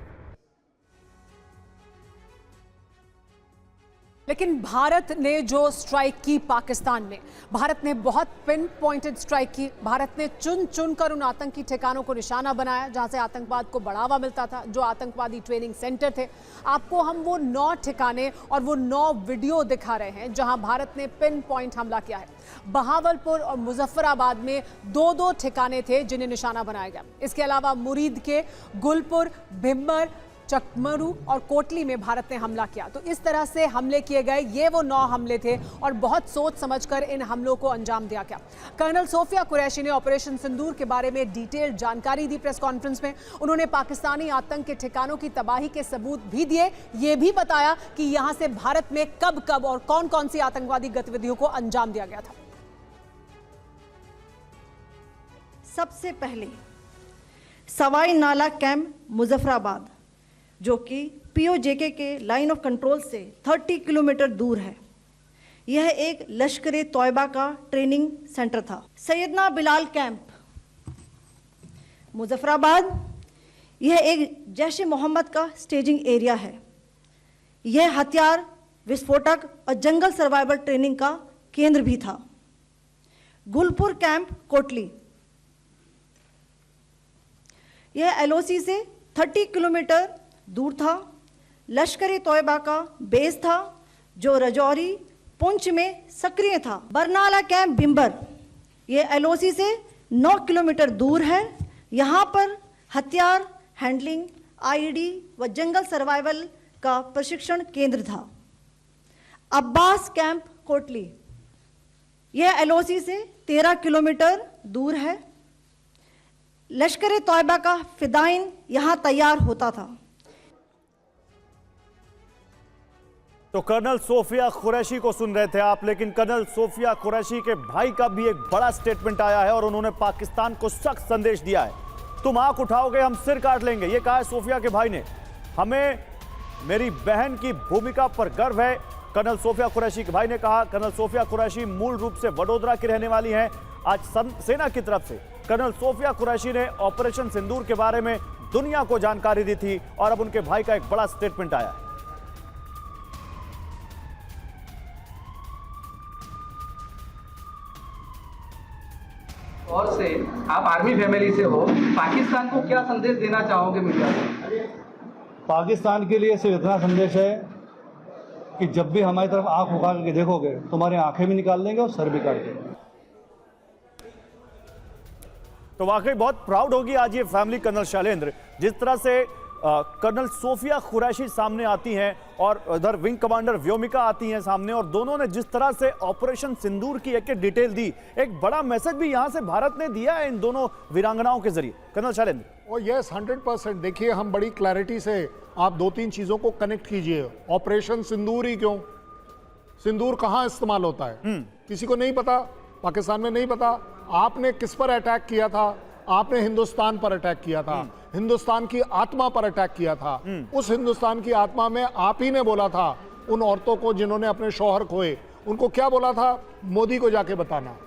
लेकिन भारत ने जो स्ट्राइक की पाकिस्तान में, भारत ने बहुत पिन पॉइंटेड स्ट्राइक की। भारत ने चुन चुन कर उन आतंकी ठिकानों को निशाना बनाया जहां से आतंकवाद को बढ़ावा मिलता था, जो आतंकवादी ट्रेनिंग सेंटर थे। आपको हम वो 9 ठिकाने और वो 9 वीडियो दिखा रहे हैं जहां भारत ने पिन पॉइंट हमला किया है। बहावलपुर और मुजफ्फराबाद में 2-2 ठिकाने थे जिन्हें निशाना बनाया गया। इसके अलावा मुरीद के गुलपुर, भिम्बर, चकमरू और कोटली में भारत ने हमला किया। तो इस तरह से हमले किए गए। ये वो 9 हमले थे और बहुत सोच समझकर इन हमलों को अंजाम दिया गया। कर्नल सोफिया कुरैशी ने ऑपरेशन सिंदूर के बारे में डिटेल जानकारी दी प्रेस कॉन्फ्रेंस में। उन्होंने पाकिस्तानी आतंक के ठिकानों की तबाही के सबूत भी दिए। ये भी बताया कि यहां से भारत में कब कब और कौन कौन सी आतंकवादी गतिविधियों को अंजाम दिया गया था। सबसे पहले सवाई नाला कैंप मुजफ्फराबाद, जो कि पीओजेके के लाइन ऑफ कंट्रोल से 30 किलोमीटर दूर है। यह एक लश्कर तोयबा का ट्रेनिंग सेंटर था। सैयदना बिलाल कैंप मुजफ्फराबाद, यह एक जैश मोहम्मद का स्टेजिंग एरिया है। यह हथियार, विस्फोटक और जंगल सर्वाइवल ट्रेनिंग का केंद्र भी था। गुलपुर कैंप कोटली, यह एलओसी से 30 किलोमीटर दूर था। लश्कर तोयबा का बेस था जो रजौरी, पुंछ में सक्रिय था। बरनाला कैंप भिम्बर, ये एलओसी से 9 किलोमीटर दूर है। यहाँ पर हथियार, हैंडलिंग, आईडी व जंगल सर्वाइवल का प्रशिक्षण केंद्र था। अब्बास कैंप कोटली, यह एलओसी से 13 किलोमीटर दूर है। लश्कर तोयबा का फिदाइन यहाँ तैयार होता था। तो कर्नल सोफिया कुरैशी को सुन रहे थे आप, लेकिन कर्नल सोफिया कुरैशी के भाई का भी एक बड़ा स्टेटमेंट आया है और उन्होंने पाकिस्तान को सख्त संदेश दिया है। तुम आंख उठाओगे हम सिर काट लेंगे, ये कहा है सोफिया के भाई ने। हमें मेरी बहन की भूमिका पर गर्व है, कर्नल सोफिया कुरैशी के भाई ने कहा। कर्नल सोफिया कुरैशी मूल रूप से वडोदरा की रहने वाली हैं। आज सेना की तरफ से कर्नल सोफिया कुरैशी ने ऑपरेशन सिंदूर के बारे में दुनिया को जानकारी दी थी और अब उनके भाई का एक बड़ा स्टेटमेंट आया है। और से आप आर्मी फैमिली से हो, पाकिस्तान को क्या संदेश देना चाहोगे मीडिया को? पाकिस्तान के लिए सिर्फ इतना संदेश है कि जब भी हमारी तरफ आंख उठा करके देखोगे, तुम्हारी आंखें भी निकाल देंगे और सर भी काट देंगे। तो वाकई बहुत प्राउड होगी आज ये फैमिली कर्नल शैलेंद्र, जिस तरह से कर्नल सोफिया कुरैशी सामने आती हैं और उधर विंग कमांडर व्योमिका आती हैं सामने, और दोनों ने जिस तरह से ऑपरेशन सिंदूर की एक डिटेल दी, एक बड़ा मैसेज भी यहां से भारत ने दिया है इन दोनों वीरांगनाओं के जरिए। कर्नल शैलेंद्र। और यस 100% देखिए, हम बड़ी क्लैरिटी से आप 2-3 चीजों को कनेक्ट कीजिए। ऑपरेशन सिंदूर ही क्यों? सिंदूर कहां इस्तेमाल होता है किसी को नहीं पता, पाकिस्तान में नहीं पता। आपने किस पर अटैक किया था? आपने हिंदुस्तान पर अटैक किया था, हिंदुस्तान की आत्मा पर अटैक किया था। उस हिंदुस्तान की आत्मा में आप ही ने बोला था उन औरतों को जिन्होंने अपने शौहर खोए, उनको क्या बोला था? मोदी को जाके बताना।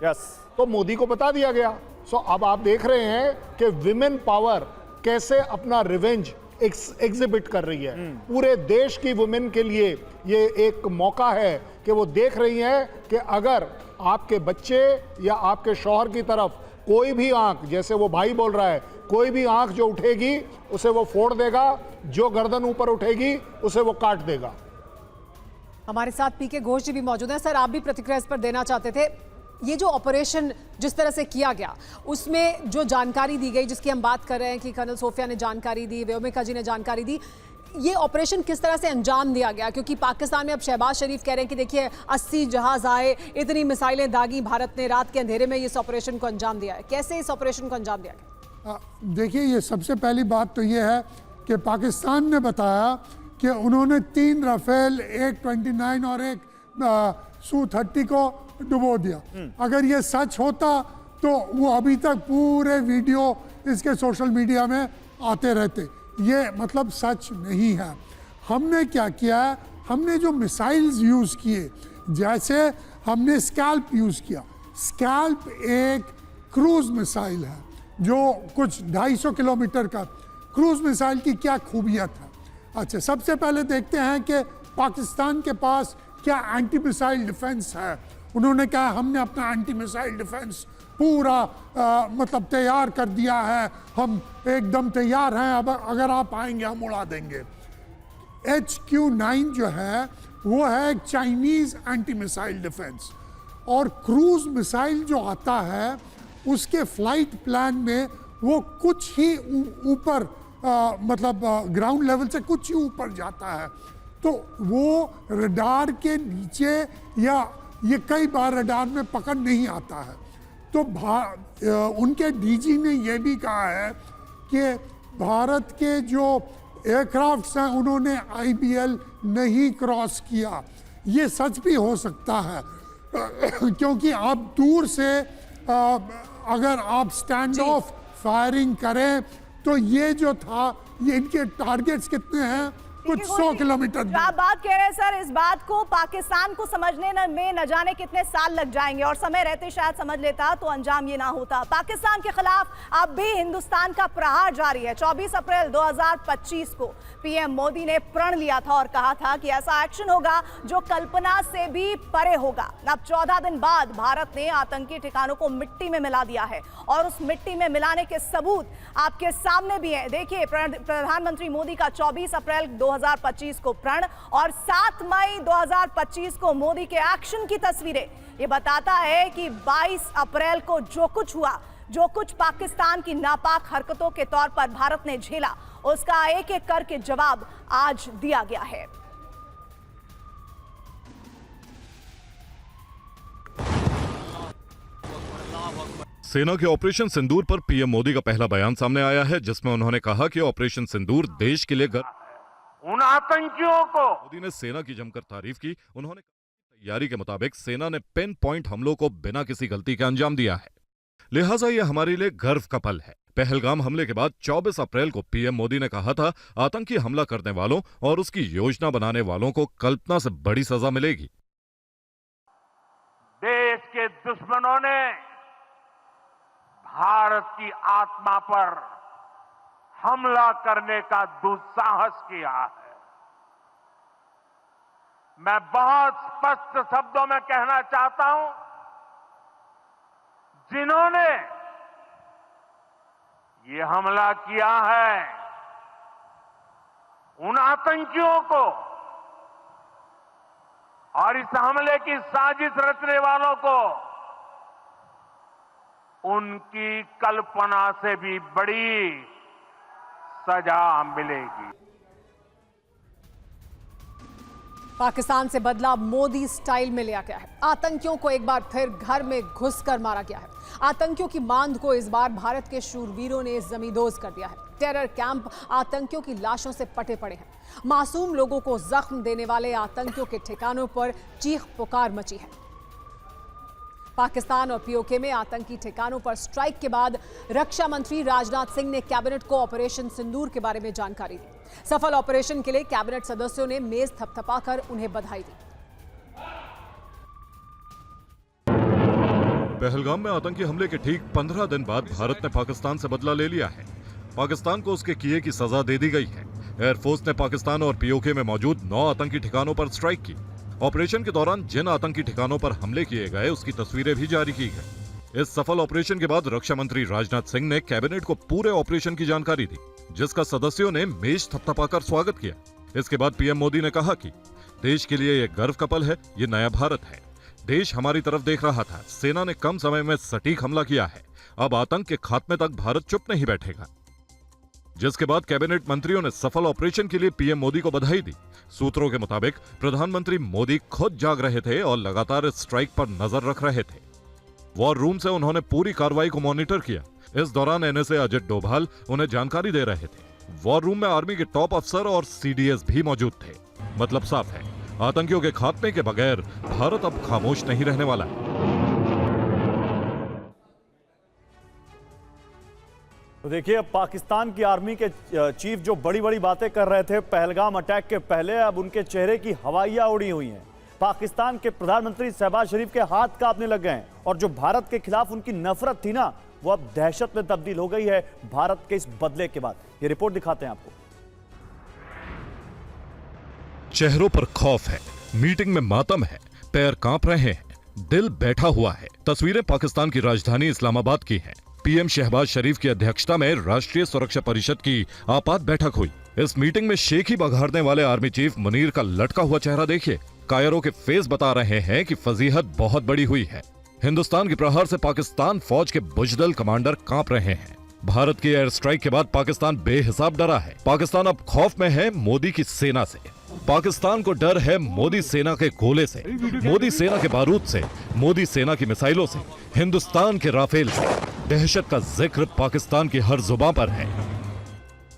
तो मोदी को बता दिया गया। सो अब आप देख रहे हैं कि विमेन पावर कैसे अपना रिवेंज एग्जिबिट कर रही है। पूरे देश की वुमेन के लिए ये एक मौका है कि वो देख रही हैं कि अगर आपके बच्चे या आपके शौहर की तरफ कोई भी आंख, जैसे वो भाई बोल रहा है, कोई भी आंख जो उठेगी उसे वो फोड़ देगा। जो गर्दन ऊपर उठेगी उसे वो काट देगा। हमारे साथ पीके घोष जी भी मौजूद हैं। सर, आप भी प्रतिक्रिया इस पर देना चाहते थे। ये जो ऑपरेशन जिस तरह से किया गया, उसमें जो जानकारी दी गई, जिसकी हम बात कर रहे हैं कि कर्नल सोफिया ने जानकारी दी, व्योमिका जी ने जानकारी दी, ये ऑपरेशन किस तरह से अंजाम दिया गया? क्योंकि पाकिस्तान में अब शहबाज शरीफ कह रहे हैं कि देखिए 80 जहाज आए, इतनी मिसाइलें दागी, भारत ने रात के अंधेरे में इस ऑपरेशन को अंजाम दिया है। कैसे इस ऑपरेशन को अंजाम दिया गया? देखिए, ये सबसे पहली बात तो ये है कि पाकिस्तान ने बताया कि उन्होंने 3 राफेल, एक 29 और एक Su-30 को डुबो दिया। अगर ये सच होता तो वो अभी तक पूरे वीडियो इसके सोशल मीडिया में आते रहते। ये मतलब सच नहीं है। हमने क्या किया है, हमने जो मिसाइल्स यूज़ किए, जैसे हमने स्कैल्प यूज़ किया। स्कैल्प एक क्रूज मिसाइल है जो कुछ 250 किलोमीटर का। क्रूज मिसाइल की क्या खूबियत है? अच्छा, सबसे पहले देखते हैं कि पाकिस्तान के पास क्या एंटी मिसाइल डिफेंस है। उन्होंने कहा हमने अपना एंटी मिसाइल डिफेंस पूरा मतलब तैयार कर दिया है, हम एकदम तैयार हैं, अब अगर आप आएंगे हम उड़ा देंगे। HQ-9 जो है वो है एक चाइनीज़ एंटी मिसाइल डिफेंस। और क्रूज मिसाइल जो आता है उसके फ्लाइट प्लान में वो कुछ ही ऊपर मतलब ग्राउंड लेवल से कुछ ही ऊपर जाता है, तो वो रडार के नीचे या ये कई बार रडार में पकड़ नहीं आता है। तो उनके डीजी ने ये भी कहा है कि भारत के जो एयरक्राफ्ट्स हैं उन्होंने IBL नहीं क्रॉस किया। ये सच भी हो सकता है क्योंकि आप दूर से अगर आप स्टैंड ऑफ फायरिंग करें तो ये जो था, ये इनके टारगेट्स कितने हैं, कुछ 100 किलोमीटर। आप बात कह रहे हैं सर, इस बात को पाकिस्तान को समझने में न जाने कितने साल लग जाएंगे, और समय रहते शायद समझ लेता तो अंजाम ये ना होता। पाकिस्तान के खिलाफ अब भी हिंदुस्तान का प्रहार जारी है। 24 अप्रैल 2025 को पीएम मोदी ने प्रण लिया था और कहा था कि ऐसा एक्शन होगा जो कल्पना से भी परे होगा। अब 14 दिन बाद भारत ने आतंकी ठिकानों को मिट्टी में मिला दिया है, और उस मिट्टी में मिलाने के सबूत आपके सामने भी है। देखिए, प्रधानमंत्री मोदी का 24 अप्रैल 2025 को प्रण और 7 मई 2025 को मोदी के एक्शन की तस्वीरें। ये बताता है कि 22 अप्रैल को जो कुछ हुआ, जो कुछ पाकिस्तान की नापाक हरकतों के तौर पर भारत ने झेला, उसका एक एक करके जवाब आज दिया गया है। सेना के ऑपरेशन सिंदूर पर पीएम मोदी का पहला बयान सामने आया है, जिसमें उन्होंने कहा कि ऑपरेशन सिंदूर देश के लिए गर्व। उन आतंकियों को मोदी ने सेना की जमकर तारीफ की। उन्होंने तैयारी के मुताबिक सेना ने पिन पॉइंट हमलों को बिना किसी गलती के अंजाम दिया है, लिहाजा यह हमारे लिए गर्व का पल है। पहलगाम हमले के बाद 24 अप्रैल को पीएम मोदी ने कहा था, आतंकी हमला करने वालों और उसकी योजना बनाने वालों को कल्पना से बड़ी सजा मिलेगी। देश के दुश्मनों ने भारत की आत्मा पर हमला करने का दुस्साहस किया है। मैं बहुत स्पष्ट शब्दों में कहना चाहता हूं, जिन्होंने ये हमला किया है, उन आतंकियों को और इस हमले की साजिश रचने वालों को उनकी कल्पना से भी बड़ी सजा मिलेगी। पाकिस्तान से बदला मोदी स्टाइल में लिया गया है। आतंकियों को एक बार फिर घर में घुसकर मारा गया है। आतंकियों की मांद को इस बार भारत के शूरवीरों ने जमींदोज कर दिया है। टेरर कैंप आतंकियों की लाशों से पटे पड़े हैं। मासूम लोगों को जख्म देने वाले आतंकियों के ठिकानों पर चीख पुकार मची है। पाकिस्तान और पीओके में आतंकी ठिकानों पर स्ट्राइक के बाद रक्षा मंत्री राजनाथ सिंह ने कैबिनेट को ऑपरेशन सिंदूर के बारे में जानकारी दी। सफल ऑपरेशन के लिए कैबिनेट सदस्यों ने मेज थपथपाकर उन्हें बधाई दी। पहलगाम में आतंकी हमले के ठीक 15 दिन बाद भारत ने पाकिस्तान से बदला ले लिया है। पाकिस्तान को उसके किए की सजा दे दी गई है। एयरफोर्स ने पाकिस्तान और पीओके में मौजूद 9 आतंकी ठिकानों पर स्ट्राइक की। ऑपरेशन के दौरान जिन आतंकी ठिकानों पर हमले किए गए उसकी तस्वीरें भी जारी की गई। इस सफल ऑपरेशन के बाद रक्षा मंत्री राजनाथ सिंह ने कैबिनेट को पूरे ऑपरेशन की जानकारी दी, जिसका सदस्यों ने मेज थपथपाकर स्वागत किया। इसके बाद पीएम मोदी ने कहा कि देश के लिए यह गर्व का पल है, ये नया भारत है। देश हमारी तरफ देख रहा था, सेना ने कम समय में सटीक हमला किया है। अब आतंक के खात्मे तक भारत चुप नहीं बैठेगा। जिसके बाद कैबिनेट मंत्रियों ने सफल ऑपरेशन के लिए पीएम मोदी को बधाई दी। सूत्रों के मुताबिक प्रधानमंत्री मोदी खुद जाग रहे थे और लगातार स्ट्राइक पर नजर रख रहे थे। वॉर रूम से उन्होंने पूरी कार्रवाई को मॉनिटर किया। इस दौरान एनएसए अजित डोभाल उन्हें जानकारी दे रहे थे। वॉर रूम में आर्मी के टॉप अफसर और सीडीएस भी मौजूद थे। मतलब साफ है, आतंकियों के खात्मे के बगैर भारत अब खामोश नहीं रहने वाला है। तो देखिए, अब पाकिस्तान की आर्मी के चीफ जो बड़ी बड़ी बातें कर रहे थे पहलगाम अटैक के पहले, अब उनके चेहरे की हवाइयां उड़ी हुई हैं। पाकिस्तान के प्रधानमंत्री शहबाज शरीफ के हाथ कांपने लग गए हैं और जो भारत के खिलाफ उनकी नफरत थी ना, वो अब दहशत में तब्दील हो गई है भारत के इस बदले के बाद। ये रिपोर्ट दिखाते हैं आपको। चेहरों पर खौफ है, मीटिंग में मातम है, पैर कांप रहे हैं, दिल बैठा हुआ है। तस्वीरें पाकिस्तान की राजधानी इस्लामाबाद की हैं। पीएम शहबाज शरीफ की अध्यक्षता में राष्ट्रीय सुरक्षा परिषद की आपात बैठक हुई। इस मीटिंग में शेखी बघाड़ने वाले आर्मी चीफ मुनीर का लटका हुआ चेहरा देखिए। कायरों के फेस बता रहे हैं कि फजीहत बहुत बड़ी हुई है। हिंदुस्तान के प्रहार से पाकिस्तान फौज के बुजदल कमांडर कांप रहे हैं। भारत की एयर स्ट्राइक के बाद पाकिस्तान बेहिसाब डरा है। पाकिस्तान अब खौफ में है मोदी की सेना से। पाकिस्तान को डर है मोदी सेना के गोले से, मोदी सेना के बारूद से, मोदी सेना की मिसाइलों से, हिंदुस्तान के राफेल से। दहशत का जिक्र पाकिस्तान की हर जुबान पर है।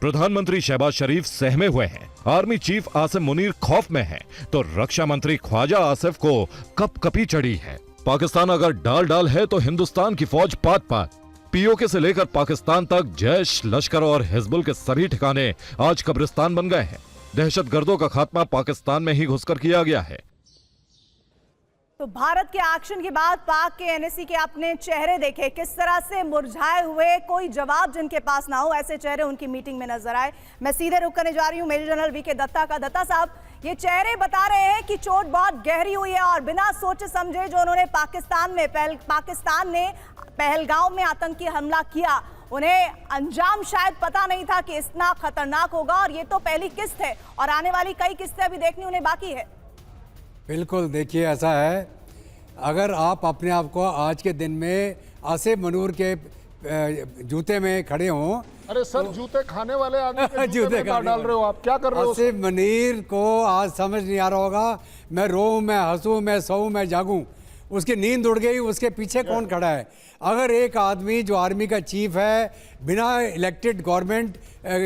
प्रधानमंत्री शहबाज शरीफ सहमे हुए हैं, आर्मी चीफ आसिम मुनीर खौफ में है, तो रक्षा मंत्री ख्वाजा आसिफ को कपकपी चढ़ी है। पाकिस्तान अगर डाल डाल है तो हिंदुस्तान की फौज पात पात। पीओके से लेकर पाकिस्तान तक जैश, लश्कर और हिजबुल के सभी ठिकाने आज कब्रिस्तान बन गए हैं। दहशतगर्दों का खात्मा पाकिस्तान में ही घुसकर किया गया है। तो भारत के एक्शन के बाद पाक के एनएसी के अपने चेहरे देखे, किस तरह से मुरझाए हुए, कोई जवाब जिनके पास ना हो, ऐसे चेहरे उनकी मीटिंग में नजर आए। मैं सीधे रुक करने जा रही हूं मेजर जनरल वीके दत्ता का। दत्ता साहब, ये चेहरे बता रहे हैं कि चोट बहुत गहरी हुई है और बिना सोचे समझे जो उन्होंने पाकिस्तान ने पहलगाम में आतंकी हमला किया, उन्हें अंजाम शायद पता नहीं था कि इतना खतरनाक होगा। और ये तो पहली किस्त है और आने वाली कई किस्तें अभी देखनी उन्हें बाकी है। बिल्कुल, देखिए ऐसा है, अगर आप अपने आप को आज के दिन में आसिफ मुनीर के जूते में खड़े हों। अरे सर, जूते खाने वाले आदमी के जूते में डाल रहे हो आप, क्या कर रहे हो? आसिफ मुनीर को आज समझ नहीं आ रहा होगा, मैं रोऊं, मैं हंसूं, मैं सोऊं, मैं जागूं। उसकी नींद उड़ गई, उसके पीछे कौन खड़ा है? अगर एक आदमी जो आर्मी का चीफ है, बिना इलेक्टेड गवर्नमेंट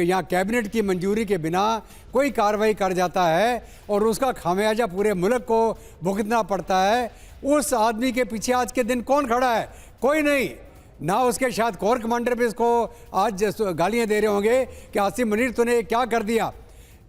या कैबिनेट की मंजूरी के बिना कोई कार्रवाई कर जाता है और उसका खामियाजा पूरे मुल्क को भुगतना पड़ता है, उस आदमी के पीछे आज के दिन कौन खड़ा है? कोई नहीं। ना उसके शायद कोर कमांडर भी इसको आज गालियां दे रहे होंगे कि आसिफ मुनीर तूने क्या कर दिया।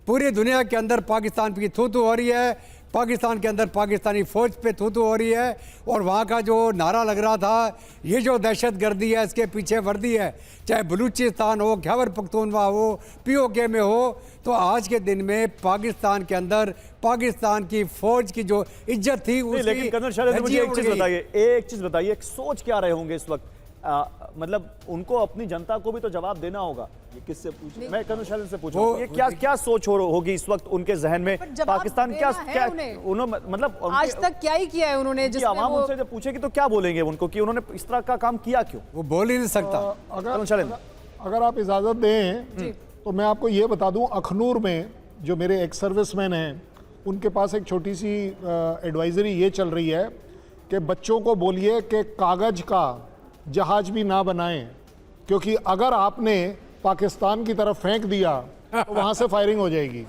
पूरी दुनिया के अंदर पाकिस्तान की थू-थू हो रही है, पाकिस्तान के अंदर पाकिस्तानी फौज पे थू-थू हो रही है और वहाँ का जो नारा लग रहा था, ये जो दहशतगर्दी है इसके पीछे वर्दी है, चाहे बलूचिस्तान हो, खैबर पख्तूनवा हो, पीओके में हो, तो आज के दिन में पाकिस्तान के अंदर पाकिस्तान की फौज की जो इज्जत थी उसकी। लेकिन कर्नल शैलेंद्र, मुझे एक चीज़ बताइए, सोच क्या रहे होंगे इस वक्त? मतलब उनको अपनी जनता को भी तो जवाब देना होगा। ये किससे पूछे? मैं कर्नल शैलेंद्र से पूछूं, ये क्या सोच होगी इस वक्त उनके जहन में? पाकिस्तान क्या उन्होंने मतलब आज तक क्या ही किया है उन्होंने? जिसमें आवाम उनसे जब पूछेगी तो क्या बोलेंगे उनको कि उन्होंने इस तरह का काम किया क्यों? वो बोल ही नहीं सकता। अगर आप इजाजत दें तो मैं आपको ये बता दूं, अखनूर में जो मेरे एक्स सर्विसमैन हैं, उनके पास एक छोटी सी एडवाइजरी ये चल रही है कि बच्चों को बोलिए कि कागज का जहाज भी ना बनाएं, क्योंकि अगर आपने पाकिस्तान की तरफ फेंक दिया तो वहां से फायरिंग हो जाएगी,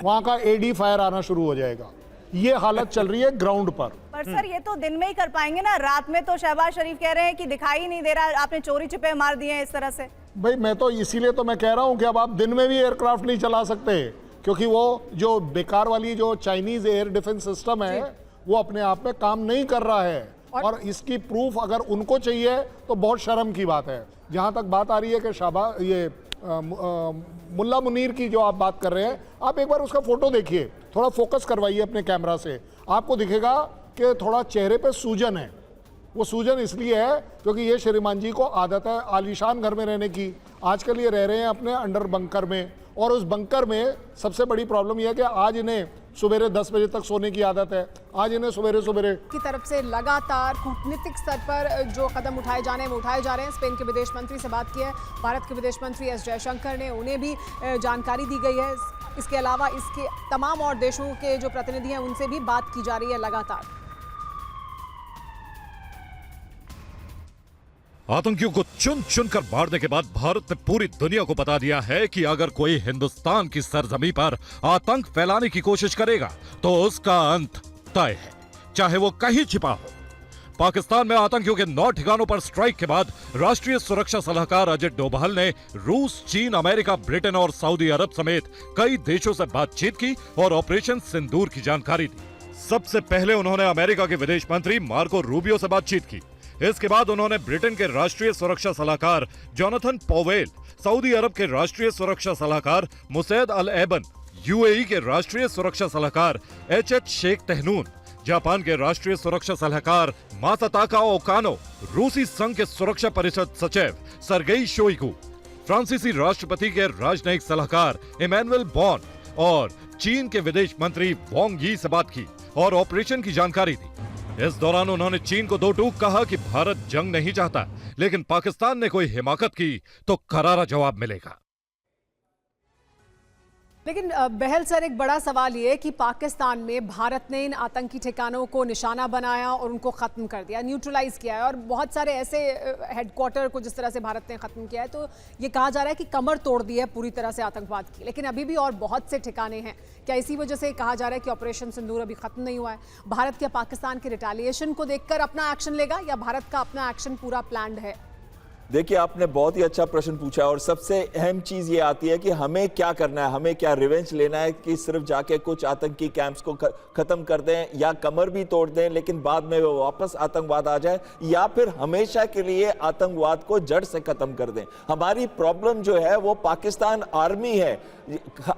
वहां का एडी फायर आना शुरू हो जाएगा। ये हालत चल रही है ग्राउंड पर। सर, ये तो दिन में ही कर पाएंगे ना, रात में तो शहबाज शरीफ कह रहे हैं कि दिखाई नहीं दे रहा, आपने चोरी छिपे मार दिए हैं इस तरह से। भाई मैं तो इसीलिए तो मैं कह रहा हूं कि अब आप दिन में भी एयरक्राफ्ट नहीं चला सकते, क्योंकि वो जो बेकार वाली जो चाइनीज एयर डिफेंस सिस्टम है वो अपने आप में काम नहीं कर रहा है। और इसकी प्रूफ अगर उनको चाहिए तो बहुत शर्म की बात है। जहां तक बात आ रही है कि मुल्ला मुनीर की जो आप बात कर रहे हैं, आप एक बार उसका फोटो देखिए, थोड़ा फोकस करवाइए अपने कैमरा से, आपको दिखेगा कि थोड़ा चेहरे पे सूजन है। वो सूजन इसलिए है क्योंकि ये श्रीमान जी को आदत है आलीशान घर में रहने की। आजकल ये रह रहे हैं अपने अंडर बंकर में, और उस बंकर में सबसे बड़ी प्रॉब्लम यह है कि आज इन्हें सुबह 10 बजे तक सोने की आदत है। आज इन्हें सुबह की तरफ से लगातार कूटनीतिक स्तर पर जो कदम उठाए जाने हैं वो उठाए जा रहे हैं। स्पेन के विदेश मंत्री से बात की है, भारत के विदेश मंत्री एस जयशंकर ने, उन्हें भी जानकारी दी गई है। इसके अलावा इसके तमाम और देशों के जो प्रतिनिधि हैं उनसे भी बात की जा रही है लगातार। आतंकियों को चुन चुन कर मारने के बाद भारत ने पूरी दुनिया को बता दिया है कि अगर कोई हिंदुस्तान की सरजमी पर आतंक फैलाने की कोशिश करेगा तो उसका अंत तय है, चाहे वो कहीं छिपा हो। पाकिस्तान में आतंकियों के 9 ठिकानों पर स्ट्राइक के बाद राष्ट्रीय सुरक्षा सलाहकार अजित डोभाल ने रूस, चीन, अमेरिका, ब्रिटेन और सऊदी अरब समेत कई देशों से बातचीत की और ऑपरेशन सिंदूर की जानकारी दी। सबसे पहले उन्होंने अमेरिका के विदेश मंत्री मार्को रूबियो से बातचीत की। इसके बाद उन्होंने ब्रिटेन के राष्ट्रीय सुरक्षा सलाहकार जोनाथन पॉवेल, सऊदी अरब के राष्ट्रीय सुरक्षा सलाहकार मुसैद अल एबन, यूएई के राष्ट्रीय सुरक्षा सलाहकार एच शेख तहनून, जापान के राष्ट्रीय सुरक्षा सलाहकार मासाताका ओकानो, रूसी संघ के सुरक्षा परिषद सचिव सर्गेई शोइगु, फ्रांसीसी राष्ट्रपति के राजनयिक सलाहकार इमैनुअल बॉन और चीन के विदेश मंत्री वांग यी से बात की और ऑपरेशन की जानकारी दी। इस दौरान उन्होंने चीन को दो टूक कहा कि भारत जंग नहीं चाहता, लेकिन पाकिस्तान ने कोई हिमाकत की तो करारा जवाब मिलेगा। लेकिन बहल सर, एक बड़ा सवाल ये कि पाकिस्तान में भारत ने इन आतंकी ठिकानों को निशाना बनाया और उनको ख़त्म कर दिया, न्यूट्रलाइज किया है, और बहुत सारे ऐसे हेडक्वार्टर को जिस तरह से भारत ने ख़त्म किया है, तो ये कहा जा रहा है कि कमर तोड़ दी है पूरी तरह से आतंकवाद की। लेकिन अभी भी और बहुत से ठिकाने हैं। क्या इसी वजह से कहा जा रहा है कि ऑपरेशन सिंदूर अभी ख़त्म नहीं हुआ है? भारत क्या पाकिस्तान के रिटेलिएशन को देखकर अपना एक्शन लेगा या भारत का अपना एक्शन पूरा प्लान्ड है? देखिए, आपने बहुत ही अच्छा प्रश्न पूछा और सबसे अहम चीज ये आती है कि हमें क्या करना है, हमें क्या रिवेंज लेना है कि सिर्फ जाके कुछ आतंकी कैंप्स को खत्म कर दें या कमर भी तोड़ दें लेकिन बाद में वो वापस आतंकवाद आ जाए, या फिर हमेशा के लिए आतंकवाद को जड़ से खत्म कर दें। हमारी प्रॉब्लम जो है वो पाकिस्तान आर्मी है,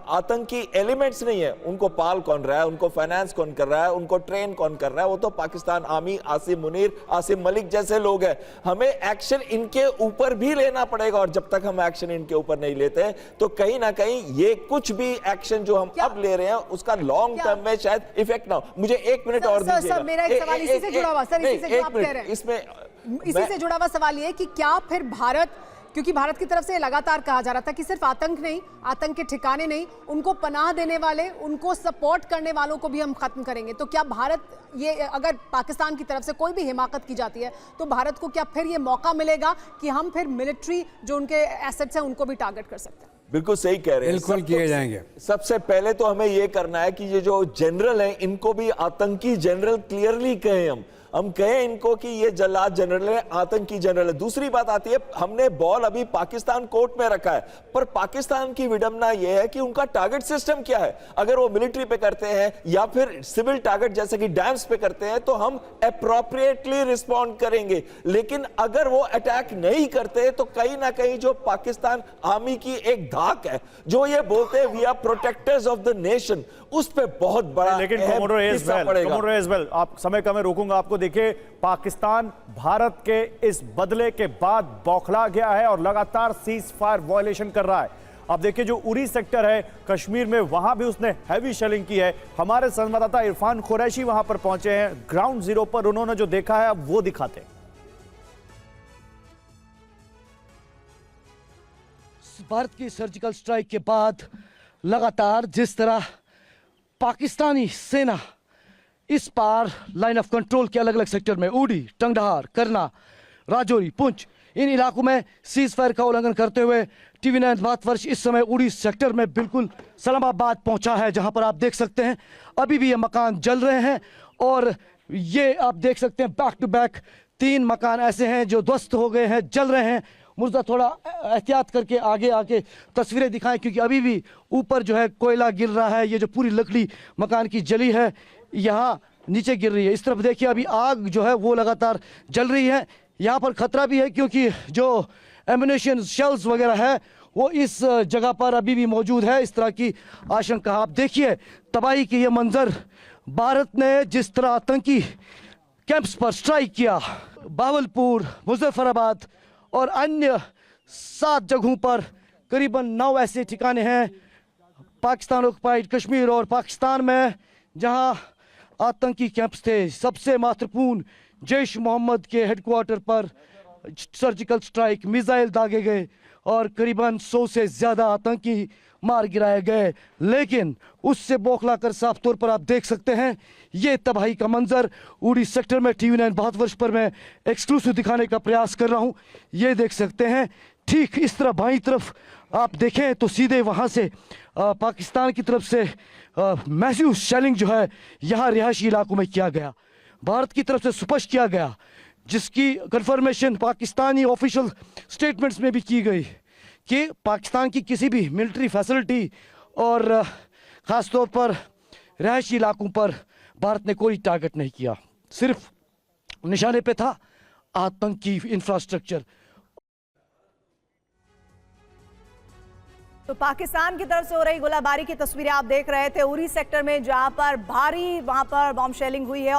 आतंकी एलिमेंट्स नहीं है। उनको पाल कौन रहा है, उनको फाइनेंस कौन कर रहा है, उनको ट्रेन कौन कर रहा है, वो तो पाकिस्तान आर्मी, आसिम मुनीर, आसिम मलिक जैसे लोग हैं। हमें एक्शन इनके ऊपर भी लेना पड़ेगा और जब तक हम एक्शन इनके ऊपर नहीं लेते तो कहीं ना कहीं ये कुछ भी एक्शन जो हम अब ले रहे हैं उसका लॉन्ग टर्म में शायद इफेक्ट ना हो। मुझे 1 मिनट और दीजिएगा। सर, मेरा एक सवाल इसी से जुड़ा हुआ, सर इसी से जो आप कह रहे हैं इसी से जुड़ा हुआ सवाल ये कि क्या फिर भारत, क्योंकि भारत की तरफ से लगातार कहा जा रहा था कि सिर्फ आतंक नहीं, आतंक के ठिकाने नहीं, उनको पनाह देने वाले, उनको सपोर्ट करने वालों को भी हम खत्म करेंगे, तो क्या भारत, ये अगर पाकिस्तान की तरफ से कोई भी हिमाकत की जाती है तो भारत को क्या फिर ये मौका मिलेगा कि हम फिर मिलिट्री जो उनके एसेट्स हैं उनको भी टारगेट कर सकते हैं? बिल्कुल सही कह रहे हैं, बिल्कुल किए जाएंगे। सबसे पहले तो हमें यह करना है कि ये जो जनरल हैं इनको भी आतंकी जनरल क्लियरली कहें, हम कहें इनको कि ये जल्लाद जनरल है, आतंकी जनरल है। दूसरी बात आती है, हमने बॉल अभी पाकिस्तान कोर्ट में रखा है, पर पाकिस्तान की विडंबना यह है कि उनका टारगेट सिस्टम क्या है। अगर वो मिलिट्री पे करते हैं या फिर सिविल टारगेट जैसे कि डैम्स पे करते हैं तो हम अप्रोप्रिएटली रिस्पॉन्ड करेंगे, लेकिन अगर वो अटैक नहीं करते तो कहीं ना कहीं जो पाकिस्तान आर्मी की एक धाक है जो ये बोलते हैं we are protectors of the nation, उस पे बहुत बड़ा लेकिन आप समय कम है, रोकूंगा आपको। देखिए, पाकिस्तान भारत के इस बदले के बाद बौखला गया है और लगातार सीज फायर वायलेशन कर रहा है। अब देखिए, जो उरी सेक्टर है कश्मीर में, वहां भी उसने हैवी शेलिंग की है। हमारे संवाददाता इरफान कुरैशी वहां पर पहुंचे हैं, ग्राउंड जीरो पर उन्होंने जो देखा है अब वो दिखाते हैं। भारत की सर्जिकल स्ट्राइक के बाद लगातार जिस तरह पाकिस्तानी सेना इस पार लाइन ऑफ कंट्रोल के अलग अलग सेक्टर में, उड़ी, टंगधार, करना, राजौरी, पुंछ, इन इलाकों में सीज फायर का उल्लंघन करते हुए TV9 भारतवर्ष इस समय उड़ी सेक्टर में बिल्कुल सलामाबाद पहुंचा है, जहां पर आप देख सकते हैं अभी भी ये मकान जल रहे हैं। और ये आप देख सकते हैं बैक टू बैक 3 मकान ऐसे हैं जो ध्वस्त हो गए हैं, जल रहे हैं। मुझे थोड़ा एहतियात करके आगे आके तस्वीरें दिखाएं, क्योंकि अभी भी ऊपर जो है कोयला गिर रहा है। ये जो पूरी लकड़ी मकान की जली है यहाँ नीचे गिर रही है। इस तरफ देखिए, अभी आग जो है वो लगातार जल रही है। यहाँ पर खतरा भी है क्योंकि जो एम्यूनिशन शेल्स वगैरह है वो इस जगह पर अभी भी मौजूद है। इस तरह की आशंका, आप देखिए तबाही के ये मंजर। भारत ने जिस तरह आतंकी कैंप्स पर स्ट्राइक किया, बावलपुर, मुजफ्फराबाद और अन्य 7 जगहों पर करीबन 9 ऐसे ठिकाने हैं पाकिस्तान ऑक्युपाइड कश्मीर और पाकिस्तान में जहां आतंकी कैंप्स थे। सबसे महत्वपूर्ण जैश मोहम्मद के हेडक्वार्टर पर सर्जिकल स्ट्राइक, मिसाइल दागे गए और करीबन 100 से ज़्यादा आतंकी मार गिराए गए। लेकिन उससे बौखलाकर साफ तौर पर आप देख सकते हैं ये तबाही का मंजर उड़ी सेक्टर में TV9 बहुत वर्ष पर मैं एक्सक्लूसिव दिखाने का प्रयास कर रहा हूं। ये देख सकते हैं ठीक इस तरह बाईं तरफ आप देखें तो सीधे वहां से पाकिस्तान की तरफ से मैसिव शेलिंग जो है यहाँ रिहायशी इलाकों में किया गया, भारत की तरफ से स्पष्ट किया गया, जिसकी कंफर्मेशन पाकिस्तानी ऑफिशियल स्टेटमेंट्स में भी की गई कि पाकिस्तान की किसी भी मिलिट्री फैसिलिटी और ख़ास तौर पर रिहायशी इलाकों पर भारत ने कोई टारगेट नहीं किया, सिर्फ निशाने पे था आतंकी इंफ्रास्ट्रक्चर। तो पाकिस्तान की तरफ से हो रही गोलाबारी की तस्वीरें आप देख रहे थे उरी सेक्टर में, जहां पर भारी वहां पर बॉम्ब शेलिंग हुई है।